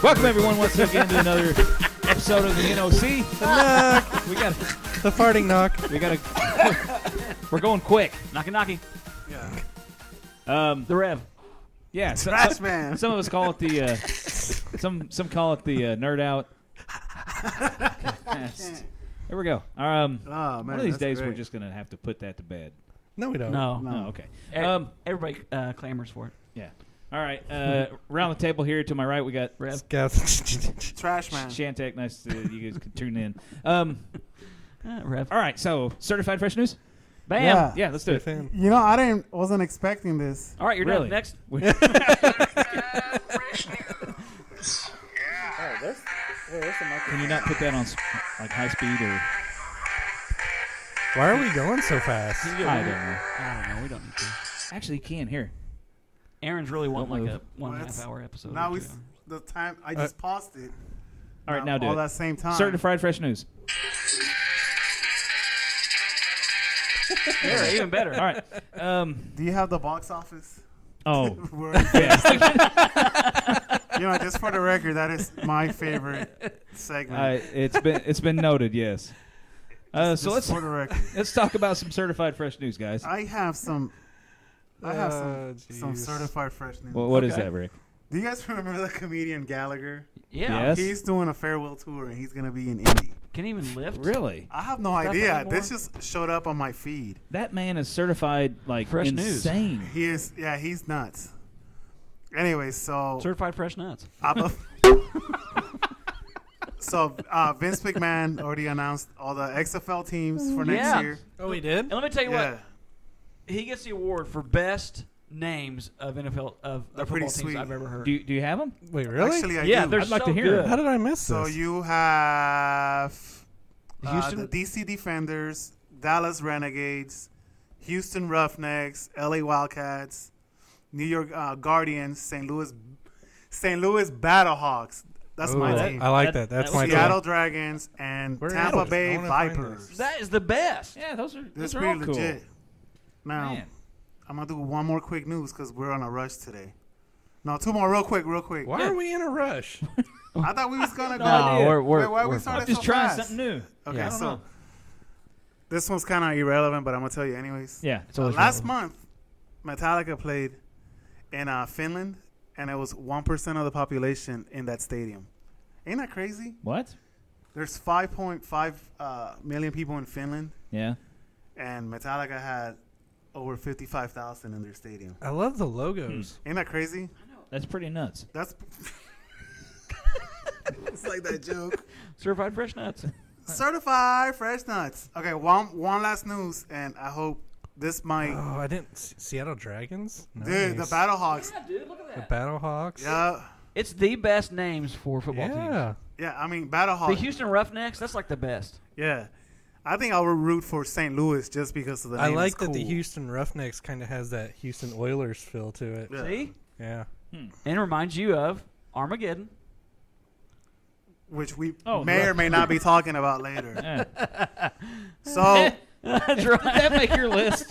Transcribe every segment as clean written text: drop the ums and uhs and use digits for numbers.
Welcome everyone once again to another episode of the NOC. Knock. We got The farting knock. We're going quick. Knocky knocky. Yeah. The Rev. Yeah. Trash man. Some of us call it the some call it the NerdOut Cast. There we go. Man, one of these that's days great. we're just gonna have to put that to bed. No, we don't. No. Oh, okay. Everybody clamors for it. Yeah. All right. Around the table here to my right, we got Rev. Trash man. Shantek. Nice that you guys could tune in. Rev. All right. So, certified fresh news. Bam. Yeah. Yeah, let's do it. Fan. You know, I wasn't expecting this. All right, you're Really? done. Next. Can you not put that on like high speed or? Why are we going so fast? I don't know. I don't know. We don't need to. Actually, you can here. Aaron's really wanting Don't like move. a 1.5 hour episode. Now or we two. the time I just paused it. All right, now do all it. that same time. Certified fresh news. Yeah, even better. All right. Do you have the box office? Oh, We're- yeah. you know, just for the record, that is my favorite segment. It's been noted. Yes. So Just let's for the record. let's talk about some certified fresh news, guys. I have some jeez. certified fresh news. Well, what is Okay. that, Rick? Do you guys remember the comedian Gallagher? Yeah. Yes. He's doing a farewell tour and he's gonna be in Indy. Can he even lift? Really? I have no Stuff idea. anymore? This just showed up on my feed. That man is certified like Fresh news. insane. He is, yeah, he's nuts. Anyway, so Certified fresh nuts. Vince McMahon already announced all the XFL teams for next Yeah. year. Oh, we did? And let me tell you Yeah, what. He gets the award for best names of NFL of They're football pretty teams sweet. I've ever heard. Do you have him? Wait, really? actually, I yeah, do. they're I'd like so to hear good. it. How did I miss So this? you have Houston- the DC Defenders, Dallas Renegades, Houston Roughnecks, LA Wildcats, New York Guardians, St. Louis Battlehawks. That's Ooh, my that- team. I like that. That's my Seattle team. Dragons and Where Tampa is it? I Bay wanna find Vipers. this. That is the best. Yeah, those This are is all pretty cool. legit. Now, Man. I'm going to do one more quick news because we're on a rush today. No, two more real quick. Why are we in a rush? I thought we was going to go. No, Wait, why we started I'm just so trying fast? something new. Okay, I don't so know. this one's kind of irrelevant, but I'm going to tell you anyways. Yeah. It's always Last relevant. month, Metallica played in Finland, and it was 1% of the population in that stadium. Ain't that crazy? What? There's 5.5 million people in Finland, Yeah. and Metallica had over 55,000 in their stadium. I love the logos. Ain't that crazy? That's pretty nuts. That's it's like that joke. Certified fresh nuts. Certified fresh nuts. Okay, one last news, and I hope this might. Oh, I didn't. Seattle Dragons? Dude, the Nice. Battlehawks. Yeah, dude, look at The that. Battlehawks? Yeah, It's the best names for football Yeah. teams. yeah. I mean, The Battlehawks. Houston Roughnecks, that's like the best. Yeah, I think I would root for St. Louis just because of the I name. like It's that the cool. Houston Roughnecks kind of has that Houston Oilers feel to it. Yeah. See? Yeah. And it reminds you of Armageddon. which we Oh, may or may not be talking about later. Yeah. So, That's Did right. that make your list?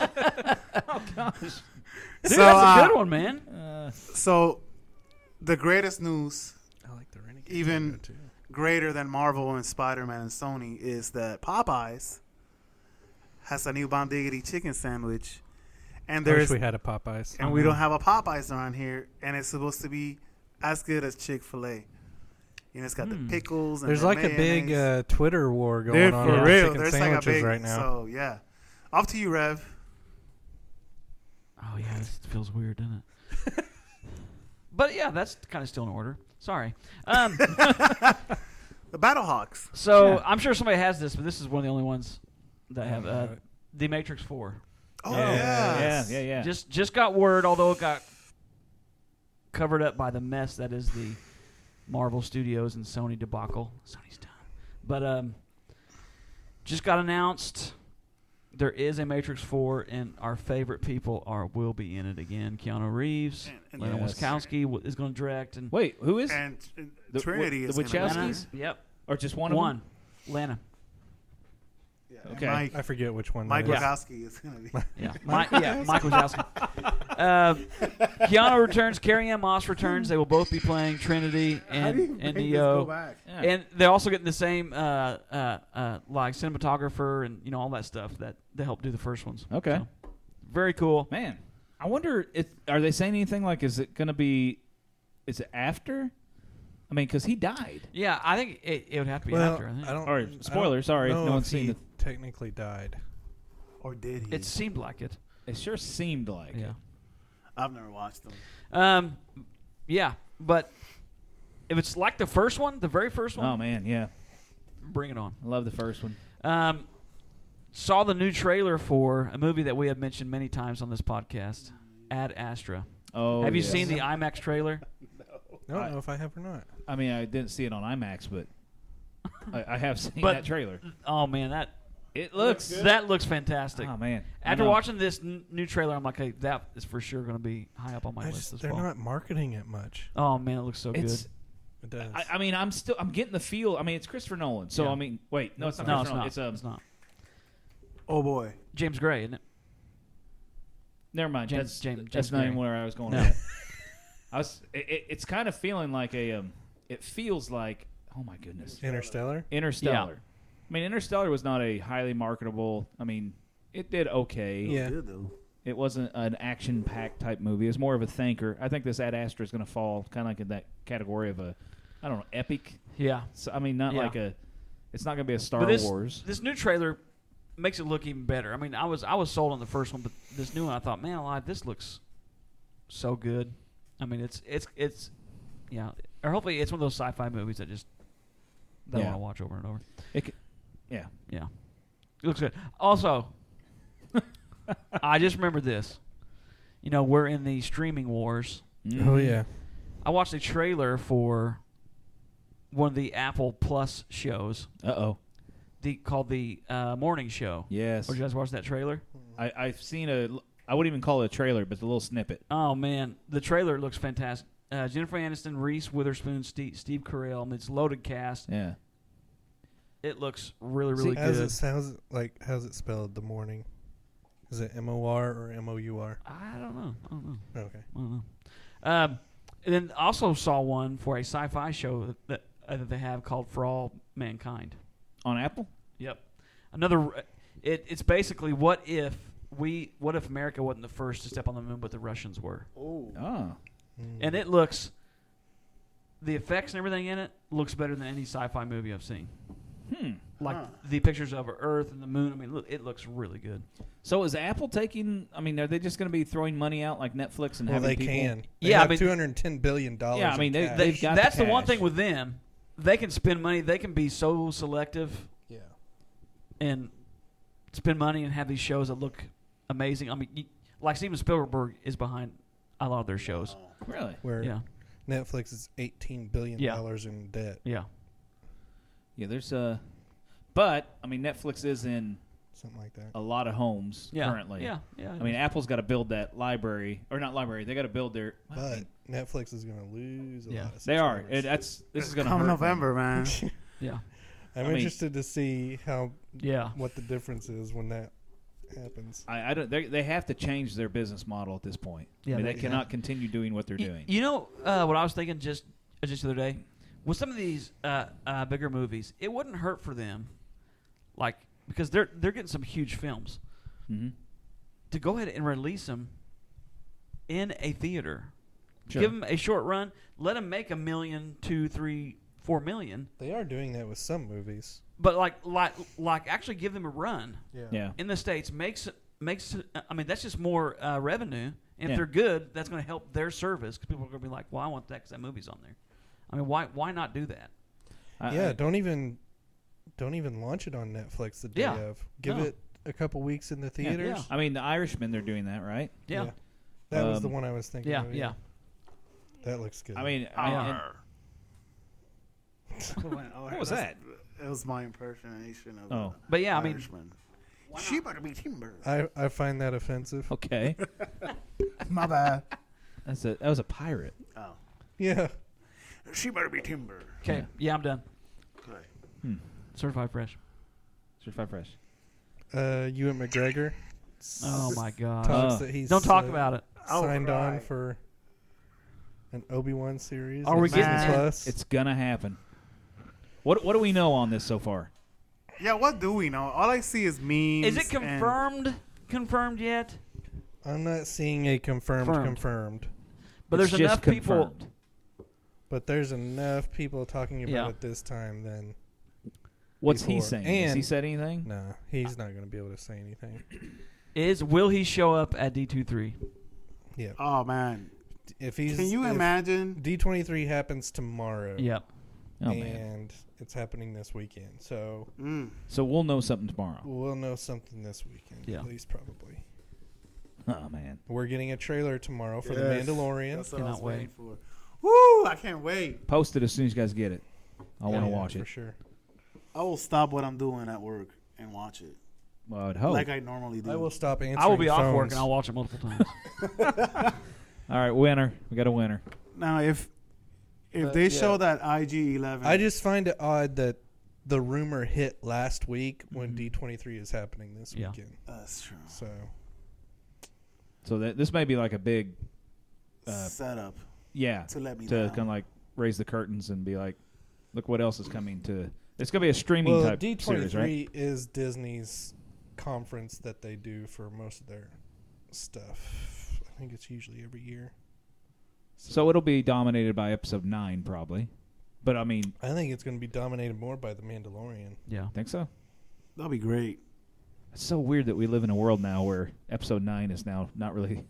Oh gosh. Dude, so, that's a good one, man. So, the greatest news, I like the Renegades. even too. greater than Marvel and Spider-Man and Sony, is that Popeyes has a new Bomb Diggity chicken sandwich, and I wish there's we had a Popeyes. and we don't have a Popeyes around here, and it's supposed to be as good as Chick-fil-A. You know, it's got the pickles. And There's the like a big mayonnaise. Twitter war going Dude, on for with real. chicken There's like a sandwiches big right now. So yeah, off to you, Rev. Oh, yeah, this feels weird, doesn't it? But, yeah, that's kind of still in order. Sorry. The Battlehawks. So Yeah. I'm sure somebody has this, but this is one of the only ones that have The Matrix 4. Oh Yeah. yes. Yeah. Just got word, although it got covered up by the mess that is the Marvel Studios and Sony debacle. Sony's done. But just got announced there is a Matrix 4, and our favorite people will be in it again. Keanu Reeves, And Lana Yes. Wachowski is going to direct. And Wait, who is? And The- Trinity the is gonna be Wachowskis? there. Yep. Or just one of them? Lana. Yeah. Okay. Mike, I forget which one. Mike that is. Wachowski is gonna be. Yeah. Mike Wachowski. Keanu returns. Carrie-Anne Moss returns. They will both be playing Trinity and Neo. Yeah. And they're also getting the same like cinematographer and all that stuff that they helped do the first ones. Okay. So, very cool. Man, I wonder, are they saying anything like, is it after? I mean, because he died. Yeah, I think it would have to be Well, after. I think. All right, spoiler, sorry. No No one's if seen he it. technically died. Or did he? It seemed like it. It sure seemed like it. Yeah. I've never watched them. Yeah, but if it's like the first one, the very first one, Oh, man, yeah. bring it on. I love the first one. Saw the new trailer for a movie that we have mentioned many times on this podcast, Ad Astra. Oh, have you yes. seen the IMAX trailer? I don't know if I have or not. I mean, I didn't see it on IMAX, but I have seen But- that trailer. Oh man, that looks fantastic. Oh, man. After watching this new trailer, I'm like, hey, that is for sure going to be high up on my list as They're well. not marketing it much. Oh man, it looks so good. It does. I mean, I'm getting the feel. I mean, it's Christopher Nolan. So, Yeah. I mean, wait. No, it's not No, Christopher it's Nolan. not. It's not. Oh boy. James Gray, isn't it? Never mind. James That's not even Gray. where I was going No. with it. It's kind of feeling like it feels like, oh my goodness. Interstellar? Interstellar. Yeah. I mean, Interstellar was not a highly marketable. I mean, it did okay. Yeah. Good though. It wasn't an action-packed type movie. It was more of a thinker. I think this Ad Astra is going to fall kind of like in that category of I don't know, epic. Yeah. So, I mean, not Yeah. like it's not going to be a Star But Wars. This new trailer makes it look even better. I mean, I was sold on the first one, but this new one, I thought, man alive, this looks so good. I mean, it's yeah. Or hopefully it's one of those sci-fi movies that I want to watch over and over. Yeah. Yeah. It looks good. Also, I just remembered this. We're in the streaming wars. Mm-hmm. Oh, yeah. I watched a trailer for one of the Apple Plus shows Uh-oh. called the Morning Show. Yes. Did you guys watch that trailer? I've seen I wouldn't even call it a trailer, but the little snippet. Oh, man. The trailer looks fantastic. Jennifer Aniston, Reese Witherspoon, Steve Carell. I mean, it's a loaded cast. Yeah. It looks really, really good. How's it spelled, the morning? Is it M-O-R or M-O-U-R? I don't know. Okay. I don't know. And then also saw one for a sci-fi show that they have called For All Mankind. On Apple? Yep. It's basically what if America wasn't the first to step on the moon, but the Russians were. Oh. And it looks, the effects and everything in it looks better than any sci-fi movie I've seen. Like the pictures of Earth and the moon. I mean, it looks really good. So is Apple taking? I mean, are they just going to be throwing money out like Netflix and Well, having they people? can. They Yeah, have I mean, $210 billion. Yeah, I mean, in cash. they've got That's the the one cash. thing with them. They can spend money. They can be so selective Yeah. and spend money and have these shows that look amazing. I mean, like Steven Spielberg is behind a lot of their shows. Really? Where Yeah. Netflix is $18 billion in debt. Yeah. Yeah, there's but I mean, Netflix is in Something like that. a lot of homes Yeah. currently. Yeah. I mean, Apple's got to build that library, or not library. They got to build their. But Netflix is going to lose a lot of They are. subscribers. This is going to Come hurt November, man. Yeah. I'm interested to see Yeah. what the difference is when that happens. I don't. They have to change their business model at this point. Yeah, I mean, they- they cannot continue doing what they're doing. You know what I was thinking just the other day? With some of these bigger movies, it wouldn't hurt for them, like because they're getting some huge films, Mm-hmm. to go ahead and release them in a theater. Sure. Give them a short run. Let them make $1 million, $2, $3, $4 million. They are doing that with some movies. But like actually give them a run Yeah. in the States makes. I mean, that's just more revenue. And Yeah. if they're good, that's going to help their service because people are going to be like, "Well, I want that because that movie's on there." I mean, why not do that? Don't even launch it on Netflix the day Yeah. of. Give No. it a couple weeks in the theaters. Yeah. I mean, The Irishman, they're doing that, right? Yeah, That was the one I was thinking yeah, of. yeah. That looks good. I mean, what was that? It was my impersonation of. Oh. But yeah, I mean, Irishman. She better be timber. I find that offensive. Okay. My bad. That was a pirate. Oh. Yeah. She better be timber. okay, yeah, I'm done. Okay. Certified fresh. Certified fresh. Ewan McGregor. Oh my God! Talks that he's Don't talk about it. signed on for an Obi-Wan series. Are we Disney getting Plus. It's gonna happen. What do we know on this so far? Yeah, what do we know? All I see is memes. Is it confirmed yet? I'm not seeing a confirmed. But It's there's just enough people. confirmed. But there's enough people talking about Yeah. it this time than What's he before. saying? Has he And- said anything? no. He's not going to be able to say anything. Will he show up at D23? Yeah. Oh man, If he's can you if imagine? D23 happens tomorrow. Yep. Oh and man. it's happening this weekend. So So we'll know something tomorrow. we'll know something this weekend. Yeah. At least probably. Oh man. We're getting a trailer tomorrow for The Yes. Mandalorian. That's what I was Cannot waiting for. Woo! I can't wait. Post it as soon as you guys get it. I want to watch for it. sure. I will stop what I'm doing at work and watch it Well, I'd hope. like I normally do. I will stop answering I will be off phones. work and I'll watch it multiple times. All right, winner. We got a winner. Now, if But, they yeah. show that IG-11, I just find it odd that the rumor hit last week when D23 is happening this Yeah. weekend. that's true. So This may be like a big, Setup yeah, to let me to down. kind of like raise the curtains and be like, look what else is coming to. It's gonna be a streaming type D23 series, right? is Disney's conference that they do for most of their stuff. I think it's usually every year. So it'll be dominated by episode 9 probably, but I mean, I think it's going to be dominated more by The Mandalorian. Yeah. think so. That'll be great. It's so weird that we live in a world now where episode 9 is now not really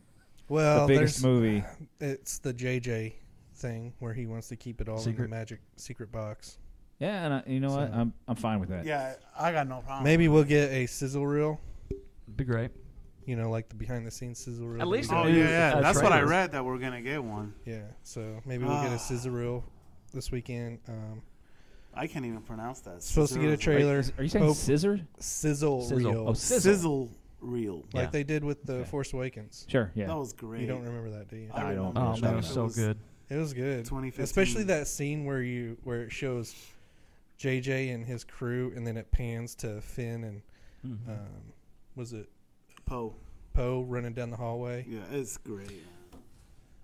Well, the biggest movie. It's the JJ thing where he wants to keep it all in Secret. the magic secret box. Yeah, and you know what? So- I'm fine with that. Yeah, I got no problem. Maybe we'll get a sizzle reel. Be great. You know, like the behind the scenes sizzle reel. At least Oh a new, yeah. That's what I trailer. read, that we're gonna get one. Yeah, so maybe we'll get a sizzle reel this weekend. I can't even pronounce that. Supposed to get a trailer. Are you saying Hope- scissor? Sizzle Sizzle. reel. Oh, Sizzle reel. Yeah. Like they did with The Okay. Force Awakens. Sure, yeah. That was great. You don't remember that, do you? I don't. remember Oh, It man, it was was so good. It was good. 2015. Especially that scene where it shows JJ and his crew, and then it pans to Finn and was it Poe. Poe running down the hallway? Yeah, it's great.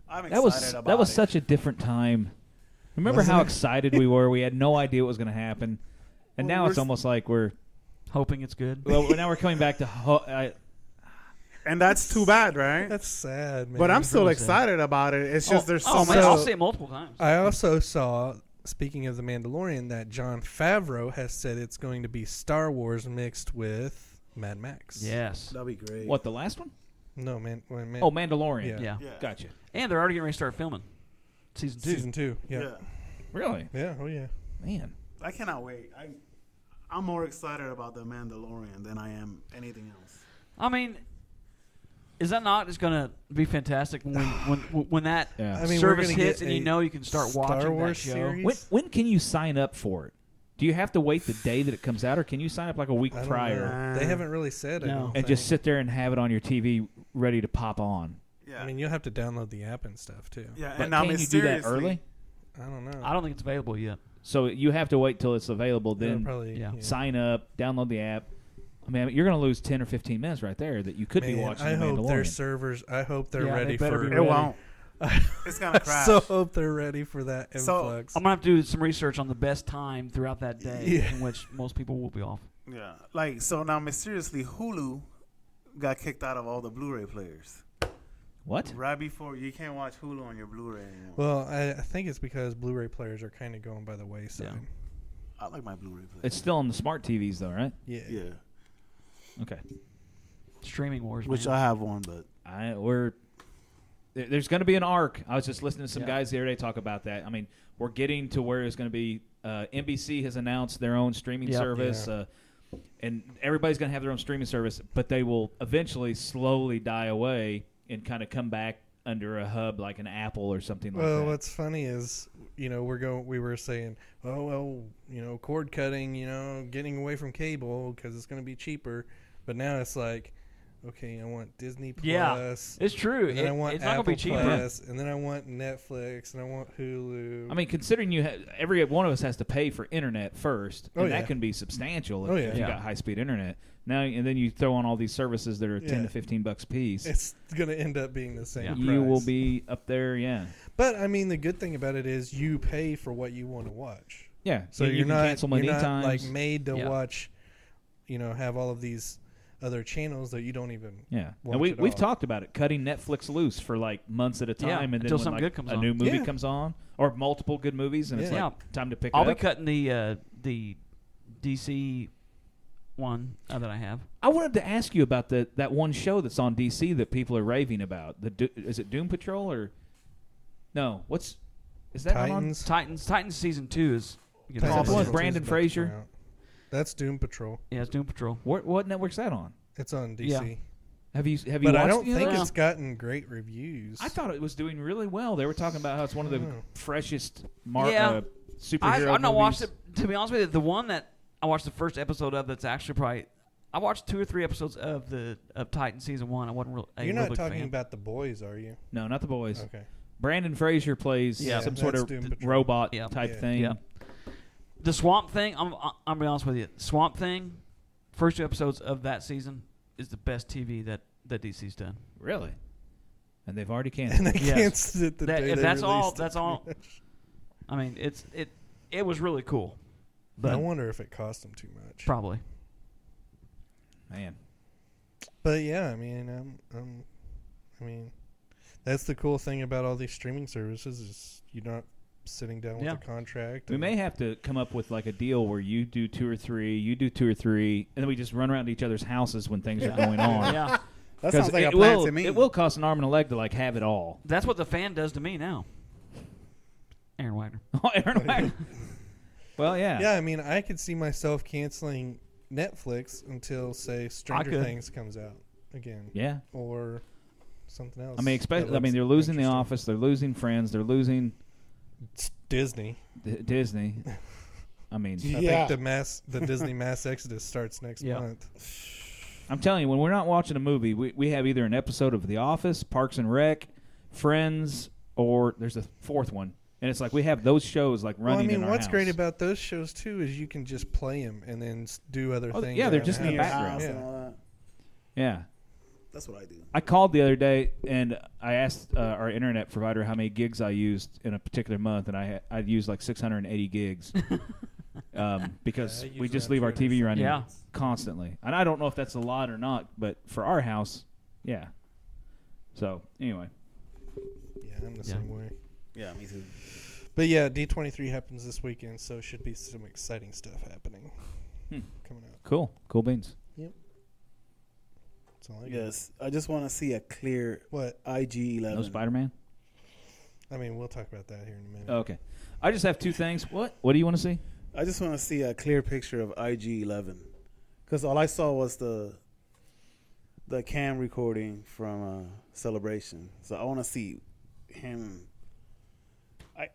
I'm excited That was about that was it. such a different time. Remember Wasn't how it? excited we were? We had no idea what was going to happen, and Well, now we're it's almost like we're Hoping it's good. well. Now we're coming back to. And that's too bad, right? That's sad, man. But I'm still really sad. excited about it. It's just there's so Oh, much. man, I'll So- say it multiple times. I also saw, speaking of The Mandalorian, that Jon Favreau has said it's going to be Star Wars mixed with Mad Max. Yes. That'd be great. What, the last one? No, man. Oh, Mandalorian. Yeah. Yeah. Yeah. Gotcha. And they're already getting ready to start filming. Season 2. Season 2. Yeah. Yeah. Really? Yeah. Oh, yeah. Man. I cannot wait. I'm more excited about the Mandalorian than I am anything else. I mean, is that not just going to be fantastic when that Yeah. I mean, we're service gonna hits get and you a know you can start Star watching Wars that show? series? When can you sign up for it? Do you have to wait the day that it comes out, or can you sign up like a week I don't prior know. They haven't really said it. No. and just sit there and have it on your TV ready to pop on? Yeah. I mean, you'll have to download the app and stuff, too. yeah. But And now can you do that mysteriously- early? I don't know. I don't think it's available yet. So you have to wait till it's available, They'll then probably, yeah. sign up, download the app. I mean, you're going to lose 10 or 15 minutes right there that you could be Man, watching I The hope their Mandalorian. servers. I hope they're Yeah, they ready better for. be It ready. won't. It's gonna I crash. so hope they're ready for that So, influx. I'm going to have to do some research on the best time throughout that day Yeah. in which most people will be off. Yeah. Like, so now mysteriously Hulu got kicked out of all the Blu-ray players. What? Right before you can't watch Hulu on your Blu-ray anymore. Well, I think it's because Blu-ray players are kind of going by the wayside. Yeah. I like my Blu-ray player. It's still on the smart TVs, though, right? Yeah. Yeah. Okay. Streaming wars, Which man. I have one, but There's going to be an arc. I was just listening to some Yeah. guys the other day talk about that. I mean, we're getting to where it's going to be. NBC has announced their own streaming Yep. service, Yeah. and everybody's going to have their own streaming service, but they will eventually slowly die away and kind of come back under a hub like an Apple or something like Well, that. what's funny is, we were saying, cord cutting, getting away from cable because it's going to be cheaper. But now it's like, okay, I want Disney Plus. Yeah, it's true. And then I want It's not Apple gonna be cheaper. Plus, and then and then I want It's not Apple gonna be cheaper. Plus, and then I want Netflix, and I want Hulu. I mean, considering every one of us has to pay for internet first, and that can be substantial if you got high-speed internet. Now and then you throw on all these services that are $10 to $15 a piece. It's going to end up being the same price. You will be up there, yeah. But I mean, the good thing about it is you pay for what you want to watch. Yeah, so you you're can not cancel many you're not times. like made to watch. Have all of these other channels that you don't even. Yeah, watch and we've all. talked about it, cutting Netflix loose for like months at a time, and then until when something like good comes a on. new movie comes on, or multiple good movies, and it's like time to pick I'll it up. be cutting the DC one that I have. I wanted to ask you about that one show that's on DC that people are raving about. Is it Doom Patrol or no? Is that Titans? on? Titans season 2 is. Titans season 2 Brandon is Fraser? about to come out. That's Doom Patrol. Yeah, it's Doom Patrol. What network's that on? It's on DC. Yeah. Have you But watched I don't any of think those? it's gotten great reviews. I thought it was doing really well. They were talking about how it's one of the freshest superhero I've not movies. watched it. To be honest with you, the one that I watched the first episode of that's actually probably I watched 2 or 3 episodes of Titan season 1. I wasn't really. You're not talking about The Boys, are you? No, not The Boys. Okay. Brandon Fraser plays some sort of robot type thing. Yeah. The Swamp Thing. I'm be honest with you. Swamp Thing. First 2 episodes of that season is the best TV that DC's done. Really? And they've already canceled. And they canceled it the day if they that's all, released that's it. all. I mean, it was really cool. But I wonder if it cost them too much. Probably. Man. But yeah, I mean, I mean, that's the cool thing about all these streaming services is you're not sitting down with a contract. We may have to come up with like a deal where you do 2 or 3, you do 2 or 3, and then we just run around to each other's houses when things are going on. Yeah. That sounds like a plan to me. It will cost an arm and a leg to like have it all. That's what the fan does to me now. Aaron Wagner. Oh, Aaron Wagner. Well, yeah. Yeah, I mean, I could see myself canceling Netflix until, say, Stranger Things comes out again. Yeah. Or something else. I mean, they're losing The Office, they're losing Friends, they're losing Disney. Disney. I mean, I think the Disney mass exodus starts next month. I'm telling you, when we're not watching a movie, we have either an episode of The Office, Parks and Rec, Friends, or there's a 4th one. And it's like we have those shows like running in our what's house. great about those shows, too, is you can just play them and then do other things. Yeah, they're just in the background. And all that. Yeah. That's what I do. I called the other day, and I asked our internet provider how many gigs I used in a particular month, and I'd used like 680 gigs because we just leave our TV running constantly. And I don't know if that's a lot or not, but for our house, yeah. So, anyway. Yeah, I'm the same way. Yeah, me too. But yeah, D23 happens this weekend, so should be some exciting stuff happening coming out. Cool beans. Yep. That's all I got. Yes, I just want to see a clear IG-11. No Spider-Man? I mean, we'll talk about that here in a minute. Oh, okay. I just have 2 things. What do you want to see? I just want to see a clear picture of IG-11 because all I saw was the cam recording from Celebration. So I want to see him.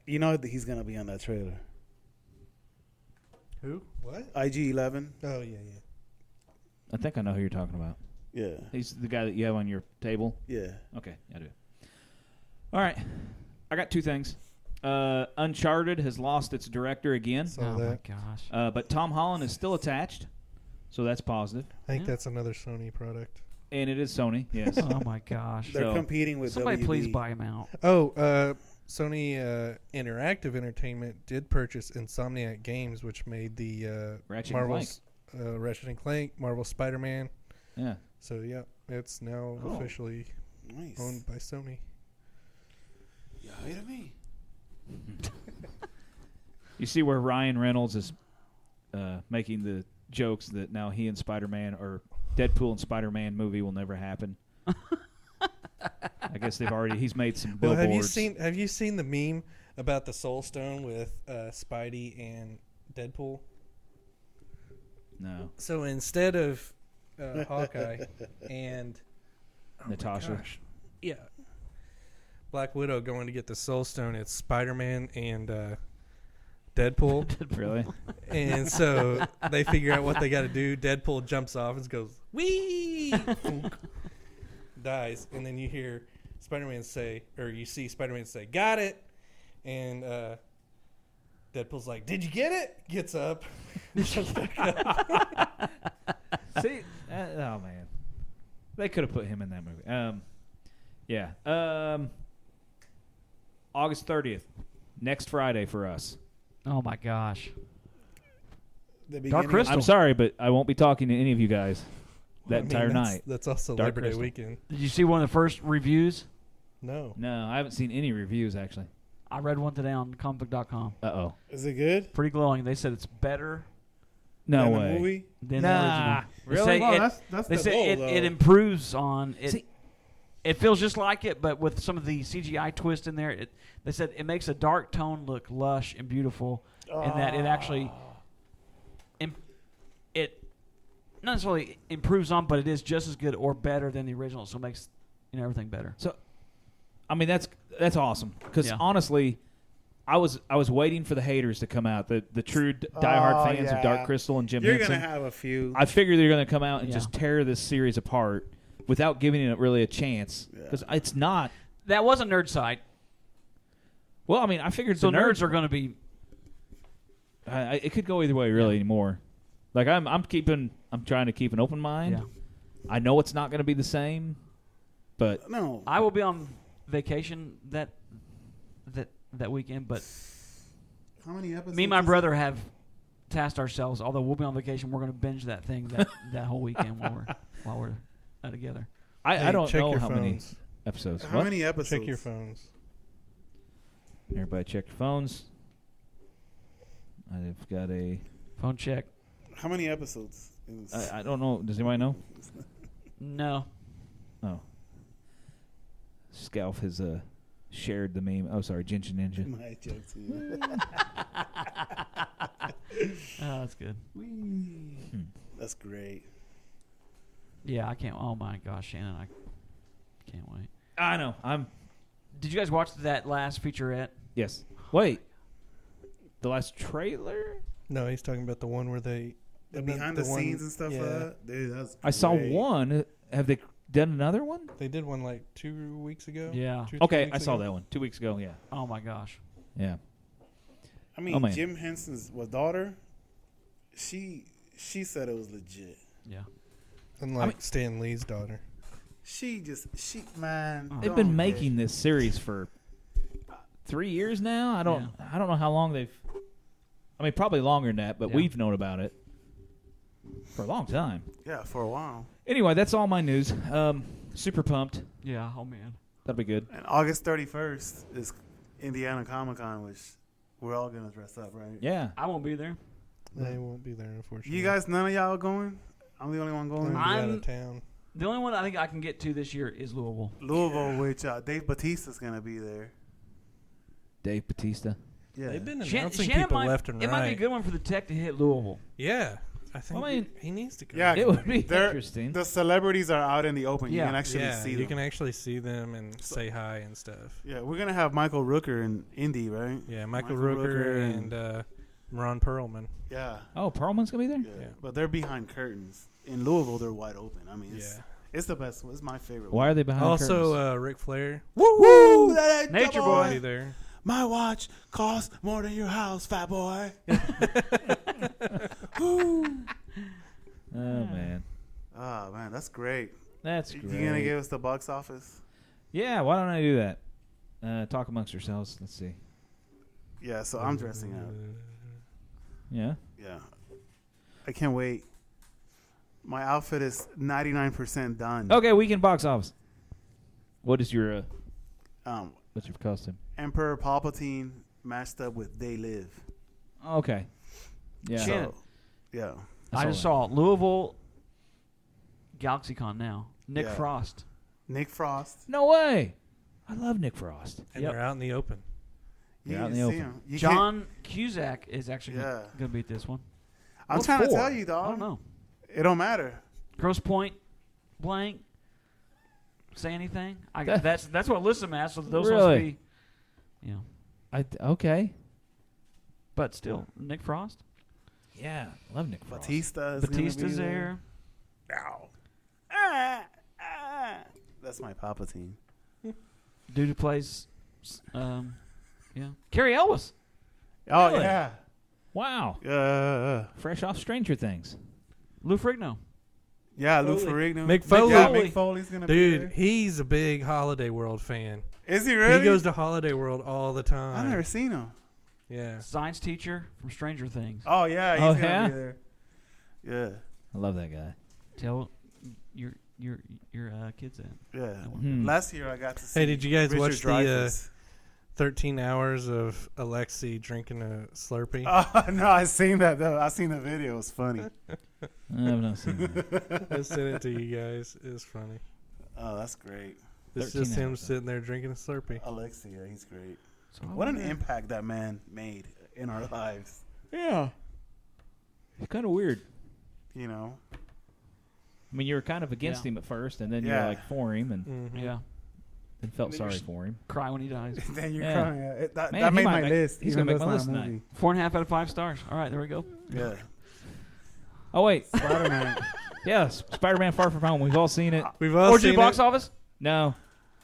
You know he's going to be on that trailer. Who? What? IG-11. Oh, yeah. I think I know who you're talking about. Yeah. He's the guy that you have on your table? Yeah. Okay, I do. All right. I got 2 things. Uncharted has lost its director again. My gosh. But Tom Holland is still attached, so that's positive. I think that's another Sony product. And it is Sony, yes. Oh, my gosh. They're competing with Somebody WB. please buy him out. Oh, Sony Interactive Entertainment did purchase Insomniac Games, which made the Marvel's Ratchet and Clank, Marvel Spider-Man. Yeah. So, yeah, it's now officially owned by Sony. Yeah, to me. You see where Ryan Reynolds is making the jokes that now he and Spider-Man or Deadpool and Spider-Man movie will never happen. I guess he's made some billboards. Well, have you seen the meme about the Soul Stone with Spidey and Deadpool? No. So instead of Hawkeye and Natasha. Yeah. Black Widow going to get the Soul Stone, it's Spider-Man and Deadpool. Really? And so they figure out what they got to do. Deadpool jumps off and goes, wee! dies, and then you hear Spider-Man say, or you see Spider-Man say, "Got it," and Deadpool's like, "Did you get it?" Gets up. Jumps back up. See, oh man, they could have put him in that movie. Yeah. August 30th, next Friday for us. Oh my gosh. Dark Crystal. I'm sorry, but I won't be talking to any of you guys that entire night. That's also Dark Labor Day Crystal. weekend. Did you see one of the first reviews? No. No, I haven't seen any reviews actually. I read one today on comicbook.com. Uh-oh. Is it good? Pretty glowing. They said it's better No than way. The movie? than Nah. the original. Really? They Oh, say that's they the say goal, it though. improves on it. See- It feels just like it, but with some of the CGI twist in there. They said it makes a dark tone look lush and beautiful, and that it actually it not necessarily improves on, but it is just as good or better than the original. So it makes everything better. So, I mean, that's awesome because Yeah. honestly, I was waiting for the haters to come out, the true diehard fans of Dark Crystal and Jim You're Henson. gonna have a few. I figured they're going to come out and Yeah. just tear this series apart without giving it really a chance because it's not. That was a nerd site, Well, I mean, I figured so the nerds are going to be. it could go either way, really anymore. Like I'm trying to keep an open mind. Yeah. I know it's not going to be the same, but No. I will be on vacation that weekend, but How many episodes? me and my is brother have tasked ourselves. Although we'll be on vacation, we're going to binge that thing that whole weekend while we're together. I don't check know your how many phones. episodes. How What? many episodes? Check your phones. Everybody check your phones. I've got a. Phone check. How many episodes? I don't know. Does anybody know? No. Oh. Scalf has shared the meme. Oh, sorry, Ginger Ninja. My joke to you. Oh, that's good. That's great. Yeah, I can't. Oh my gosh, Shannon, I can't wait. I know. Did you guys watch that last featurette? Yes. Wait. The last trailer? No, he's talking about the one where they Behind the scenes and stuff like that. Dude, that's I saw great. one. Have they done another one? They did one like 2 weeks ago. Yeah. 2 or 3 Okay, weeks I saw ago. that one 2 weeks ago. Yeah. Oh my gosh. Yeah. I mean, Oh, man. Jim Henson's daughter, she said it was legit. Yeah. And like Stan Lee's daughter. Man. They've been making this series for 3 years now. I don't know how long they've. I mean, probably longer than that, but we've known about it for a long time. Yeah, for a while. Anyway, that's all my news. Super pumped. Yeah. Oh man. That'll be good. And August 31st is Indiana Comic-Con, which we're all going to dress up, right? Yeah. I won't be there. They won't be there, unfortunately. You guys, none of y'all going? I'm the only one I'm going. gonna be out of town. The only one I think I can get to this year is Louisville. Which Dave Bautista's going to be there. Dave Bautista. Yeah. They've been Shannon announcing people might, left and it right. might be a good one for the Tech to hit Louisville. Yeah. I think I mean, he needs to go. Yeah, It would be They're- interesting. The celebrities are out in the open. You Yeah. can actually see them. you can actually see them and say hi and stuff. Yeah, we're going to have Michael Rooker in Indy, right? Yeah, Michael Rooker and Ron Perlman. Yeah. Oh, Perlman's gonna be there. Yeah. But they're behind curtains. In Louisville, they're wide open. I mean, Yeah. it's the best one. It's my favorite Why one. are they behind curtains? Also, Ric Flair Woo! That ain't Nature the Boy. will be there. My watch costs more than your house, fat boy. Woo! Oh man, Oh, man, that's great. that's You great. going to give us the box office? Yeah. Why don't I do that? Talk amongst yourselves. Let's see. Yeah, so I'm dressing up. Yeah. Yeah. I can't wait. My outfit is 99% done. Okay. Weekend box office. What is your Um, what's your costume? Emperor Palpatine matched up with They Live. Okay. Yeah. Shannon. Yeah. I just saw Louisville GalaxyCon now. Nick Yeah. Frost. Nick Frost. No way. I love Nick Frost. And Yep. they're out in the open. You They're out in can the see open. him. You can't- John Cusack is actually Yeah. going to be at this one. I'm What trying to for? tell you, I dog. don't know. It don't matter. Grosse Point blank. Say anything? That's what Alyssa asked. So those supposed to Really? be, Okay. but still Nick Frost. Yeah. Love Nick Frost. Batista's Batista's there. Ow. That's my Palpatine. Dude who plays, Carrie Elwes. Oh Really? yeah. Wow. Fresh off Stranger Things. Lou Ferrigno. Yeah, Lou Ferrigno. Mick Foley. Yeah, Mick Foley's gonna be Dude, there. he's a big Holiday World fan. Is he really? He goes to Holiday World all the time. I've never seen him. Yeah. Science teacher from Stranger Things. Oh yeah, he's gonna be there. Yeah. I love that guy. Tell your kids that. Yeah. Last year I got to see. Hey, did you guys Richard watch Dreyfuss. the 13 hours of Alexi drinking a Slurpee? Oh no, I seen that though. I seen the video. It was funny. I've not seen that. I sent it to you guys. It was funny. Oh, that's great. It's 13 just him hours, sitting there drinking a Slurpee. Alexia, he's great. So What an impact that man made in our lives. Yeah. It's kind of weird. You know. I mean, you were kind of against him at first, and then you were Yeah. like for him, and Yeah. then felt sorry for him. Cry when he dies. Then you're Yeah. crying. That Man, he made might my make- list. he's even gonna make though my it's list not a tonight. movie. 4.5 out of 5 stars. All right, there we go. Yeah. Oh wait, Spider-Man. yeah, Spider-Man: Far From Home. We've all seen it. We've all Or seen the box it. office? No,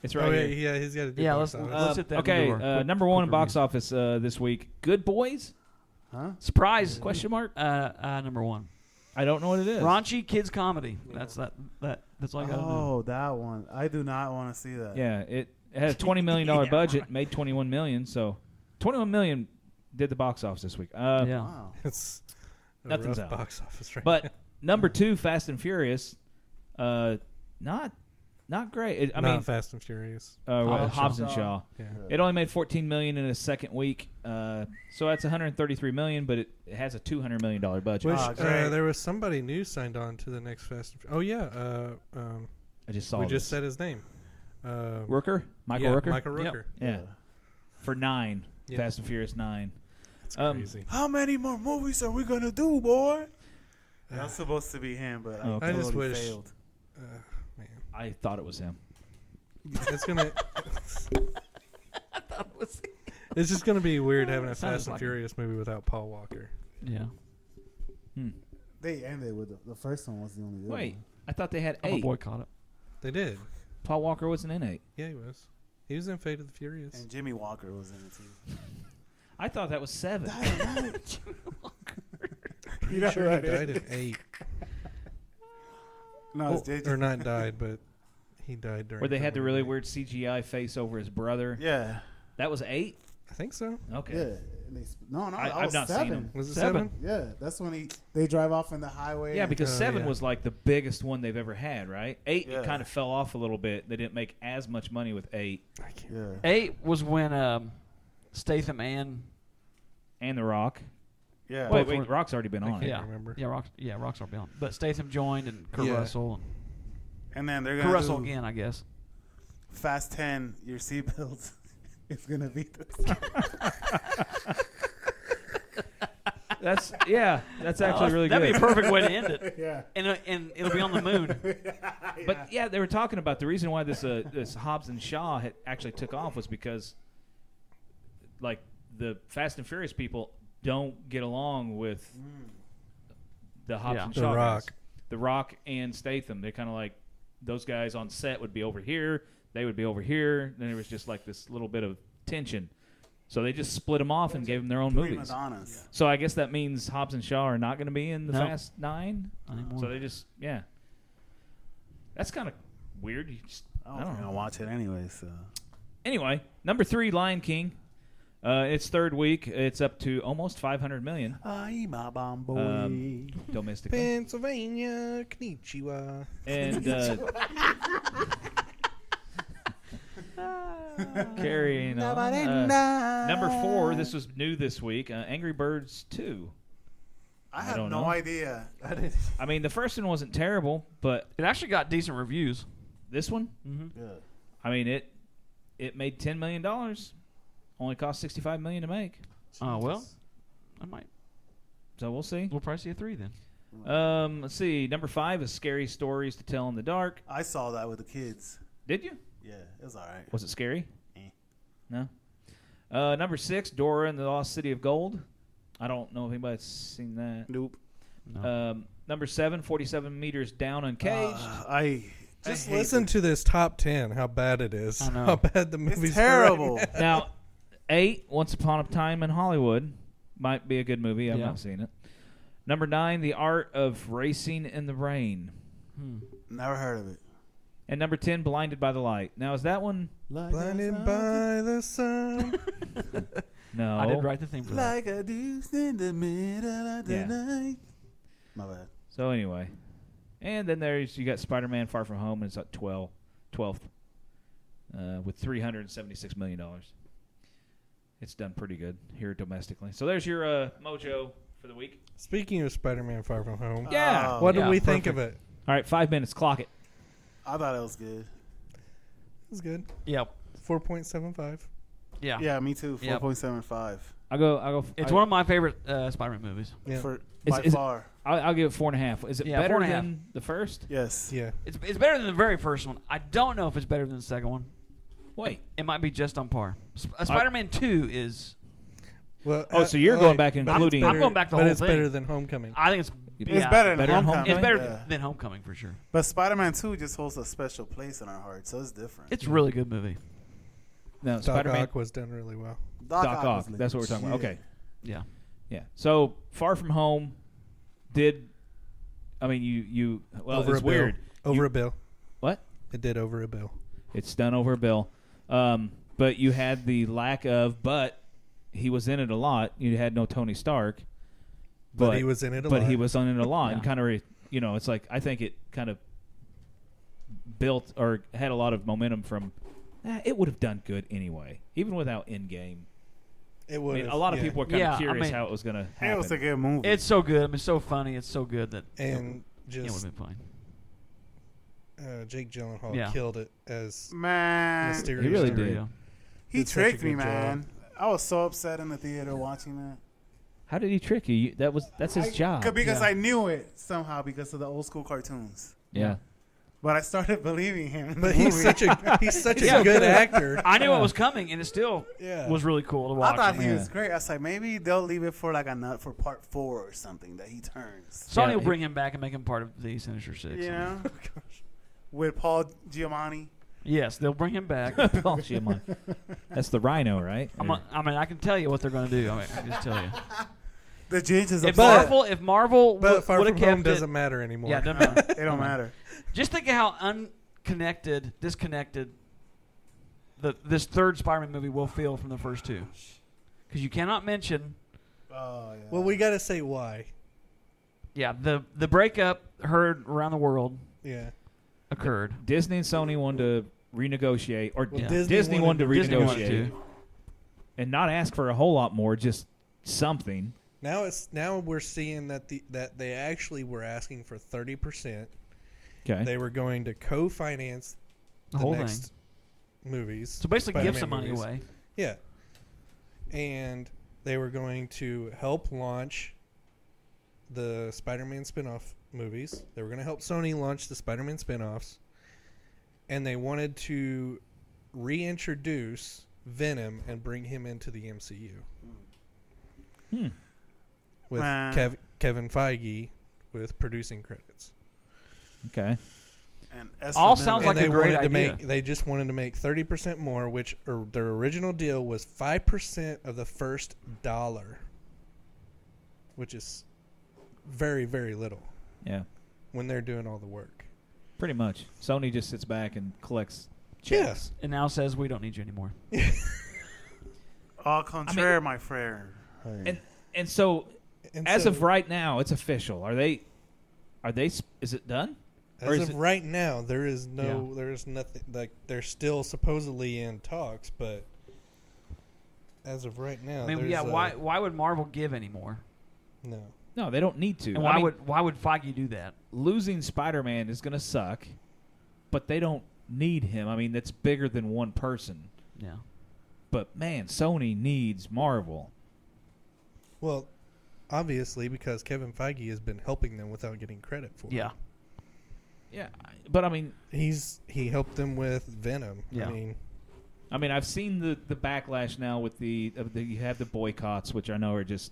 it's right Oh, here. yeah, he's got to do Yeah, box let's- office. hit that Okay, door. Quick- number one quick in box review. office this week. Good Boys? Huh? Surprise. Question mark? Number 1. I don't know what it is. Raunchy kids comedy. That's all I got to know. Oh, that one. I do not want to see that. Yeah, it had a $20 million budget, made $21 million, so $21 million did the box office this week. Yeah. Wow. It's a Nothing's rough out. box office right But now. number 2, Fast and Furious, not great. I Not mean, Fast and Furious. Hobbs and Shaw. Yeah. It only made $14 million in its second week, so that's $133 million, but it has a $200 million budget. Which great. there was somebody new signed on to the next Fast and Furious. Oh, yeah. I just saw We this. just said his name. Rooker? Michael yeah, Rooker? Michael Yep. Rooker. Yeah. For 9. Yeah. Fast and Furious 9. That's crazy. How many more movies are we gonna do, boy? That's supposed to be him, but Okay. I I just totally wish- failed. Man. I thought it was him. It's going to... It's just going to be weird having a Sounds Fast and like it. Furious movie without Paul Walker. Yeah. They ended with the first one was the only good Wait, one. I thought they had I'm a 8. boycott it. They did. Paul Walker wasn't in 8. Yeah, he was. He was in Fate of the Furious. And Jimmy Walker was in it too. I thought that was 7. Pretty sure he died in 8. No, it's JJ. Or not died, but he died during... Where they had the really filming. weird CGI face over his brother. Yeah. That was 8? I think so. Okay. Yeah. No, that I've was not 7. seen him. Was it 7? 7? Yeah, that's when they drive off in the highway. Yeah, and- because Oh, 7 yeah. was like the biggest one they've ever had, right? 8 Yeah. it kind of fell off a little bit. They didn't make as much money with 8. I can't. Yeah. 8 was when Statham and And The Rock. Yeah. Wait, Rock's already been I on can't it. remember. Rock's already on. But Statham joined and Kurt Yeah. Russell. And then they're Kurt gonna Russell do again, I guess. Fast 10. Your seatbelts. It's gonna be this. That's actually really That'd good. be a perfect way to end it. Yeah. And it'll be on the moon. But yeah, they were talking about the reason why this Hobbs and Shaw had actually took off was because like the Fast and Furious people don't get along with the Hobbs Yeah. and The Shaw Rock. guys. The Rock and Statham. They're kind of like those guys on set would be over here, they would be over here. Then there was just like this little bit of tension. So they just split them off and gave them their own Prima movies. donnas. So I guess that means Hobbs and Shaw are not going to be in the No. Fast 9. Anymore. So they just that's kind of weird. You just, I don't know. Watch it anyway. So Anyway, number 3, Lion King. Its third week, it's up to almost $500 million I'm a bomb boy. domestically. Pennsylvania, konnichiwa. And carrying on. Number 4, this was new this week. Angry Birds 2. I have don't no know. idea. I mean, the first one wasn't terrible, but It actually got decent reviews. this one, Yeah. I mean, it made $10 million. Only cost $65 million to make. Oh, well. I might. So we'll see. We'll probably see a 3 then. Let's see. Number 5 is Scary Stories to Tell in the Dark. I saw that with the kids. Did you? Yeah, it was all right. Was it scary? Eh. No. Number 6, Dora and the Lost City of Gold. I don't know if anybody's seen that. Nope. No. Number 7, 47 Meters Down Uncaged. Just listen to this top 10, how bad it is. I know. How bad the movie's It's terrible. Right Now, 8, Once Upon a Time in Hollywood, might be a good movie. I've Yeah. not seen it. Number 9, The Art of Racing in the Rain. Never heard of it. And number 10, Blinded by the Light. Now, is that one? Blinded by the sun. No. I did write the theme for that. Like a deuce in the middle of the Yeah. night. My bad. So anyway, and then you got Spider-Man: Far From Home, and it's at 12th, with $376 million. It's done pretty good here domestically. So there's your mojo for the week. Speaking of Spider-Man: Far From Home, Yeah. what Yeah, did we think perfect. of it? All right, 5 minutes. Clock it. I thought it was good. It was good. Yep. 4.75. Yeah. Yeah, me too. Yep. 4.75. I'll go. It's one of my favorite Spider-Man movies. Yeah. Is By it- far. I'll give it 4.5. Is it Yeah, better 4.5. than the first? Yes. Yeah. It's better than the very first one. I don't know if it's better than the second one. Wait. It might be just on par. Spider-Man 2 is... Well, Oh, so you're going back and but it's including- I'm going back the but whole it's thing. better than Homecoming. I think it's... It's better than Better than Homecoming. It's better Yeah. than Homecoming for sure. But Spider-Man 2 just holds a special place in our hearts, so it's different. It's a really good movie. No, Doc Spider-Man. Ock was done really well. Doc was Ock. lit. That's what we're talking about. Yeah. Okay. Yeah. Yeah. So Far From Home did. I mean, you. Well, Over it's a bill. weird. Over a bill. What? It did over a bill. It's done over a bill. But you had the lack of. But he was in it a lot. You had no Tony Stark. But he was in it a lot. But he was in it a lot, and Yeah. kind of, it's like I think it kind of built or had a lot of momentum from. It would have done good anyway, even without Endgame. It I would. mean, a lot of people were kind Yeah, of I curious mean, how it was going to It happen. was a good movie. It's so good. I mean, it's so funny. It's so good that and it would just have been fine. Jake Gyllenhaal Yeah. killed it as Man, Mysterio. He really Mysterio. did. he did such a tricked me, good job. man. I was so upset in the theater watching that. How did he trick you? That's his job. Because Yeah. I knew it somehow because of the old school cartoons. Yeah. But I started believing him. In But the he's movie. such a Yeah. good actor. I knew it was coming, and it still Yeah. was really cool to watch. I thought he Yeah. was great. I was like, maybe they'll leave it for like a nut for part 4 or something that he turns. Sony Yeah, will bring him back and make him part of the Sinister Six. You know, with Paul Giamatti. Yes, they'll bring him back. Oh, shit, man. That's the Rhino, right? I can tell you what they're going to do. I can just tell you. The Ginge is a If But- Marvel But Far would From have kept Home it, doesn't matter anymore. yeah, it doesn't matter. It don't matter. Just think of how disconnected this third Spider-Man movie will feel from the first two, because you cannot mention, Oh yeah. Well, we got to say why. the breakup heard around the world Yeah. occurred. Disney and Sony wanted to renegotiate, or Well, Yeah. Disney wanted to Disney wanted renegotiate, to. and not ask for a whole lot more, just something. Now we're seeing that they actually were asking for 30%. Okay. They were going to co-finance The the whole next movies. So basically, give Spider-Man some money movies. away. Yeah. And they were going to help launch the Spider-Man spin-off movies. They were going to help Sony launch the Spider-Man spin-offs. And they wanted to reintroduce Venom and bring him into the MCU. With Man. Kevin Feige with producing credits. Okay. And as All for sounds Venom- like a great wanted to idea. they just wanted to make 30% more, which their original deal was 5% of the first dollar, which is very, very little Yeah. when they're doing all the work. Pretty much. Sony just sits back and collects checks. And now says we don't need you anymore. Au contraire, my frere. And so, And as so, of right now, it's official. Are they? Is it done? or as is of it- right now, there is nothing. Like they're still supposedly in talks, but as of right now, I mean, there's why would Marvel give anymore? no. No, they don't need to. And I mean, why would Feige do that? losing Spider-Man is going to suck, but they don't need him. I mean, that's bigger than one person. Yeah. But man, Sony needs Marvel. Well, obviously, because Kevin Feige has been helping them without getting credit for it. Yeah. Yeah, but I mean, He helped them with Venom. Yeah. I mean, I've seen the backlash now with you have the boycotts, which I know are just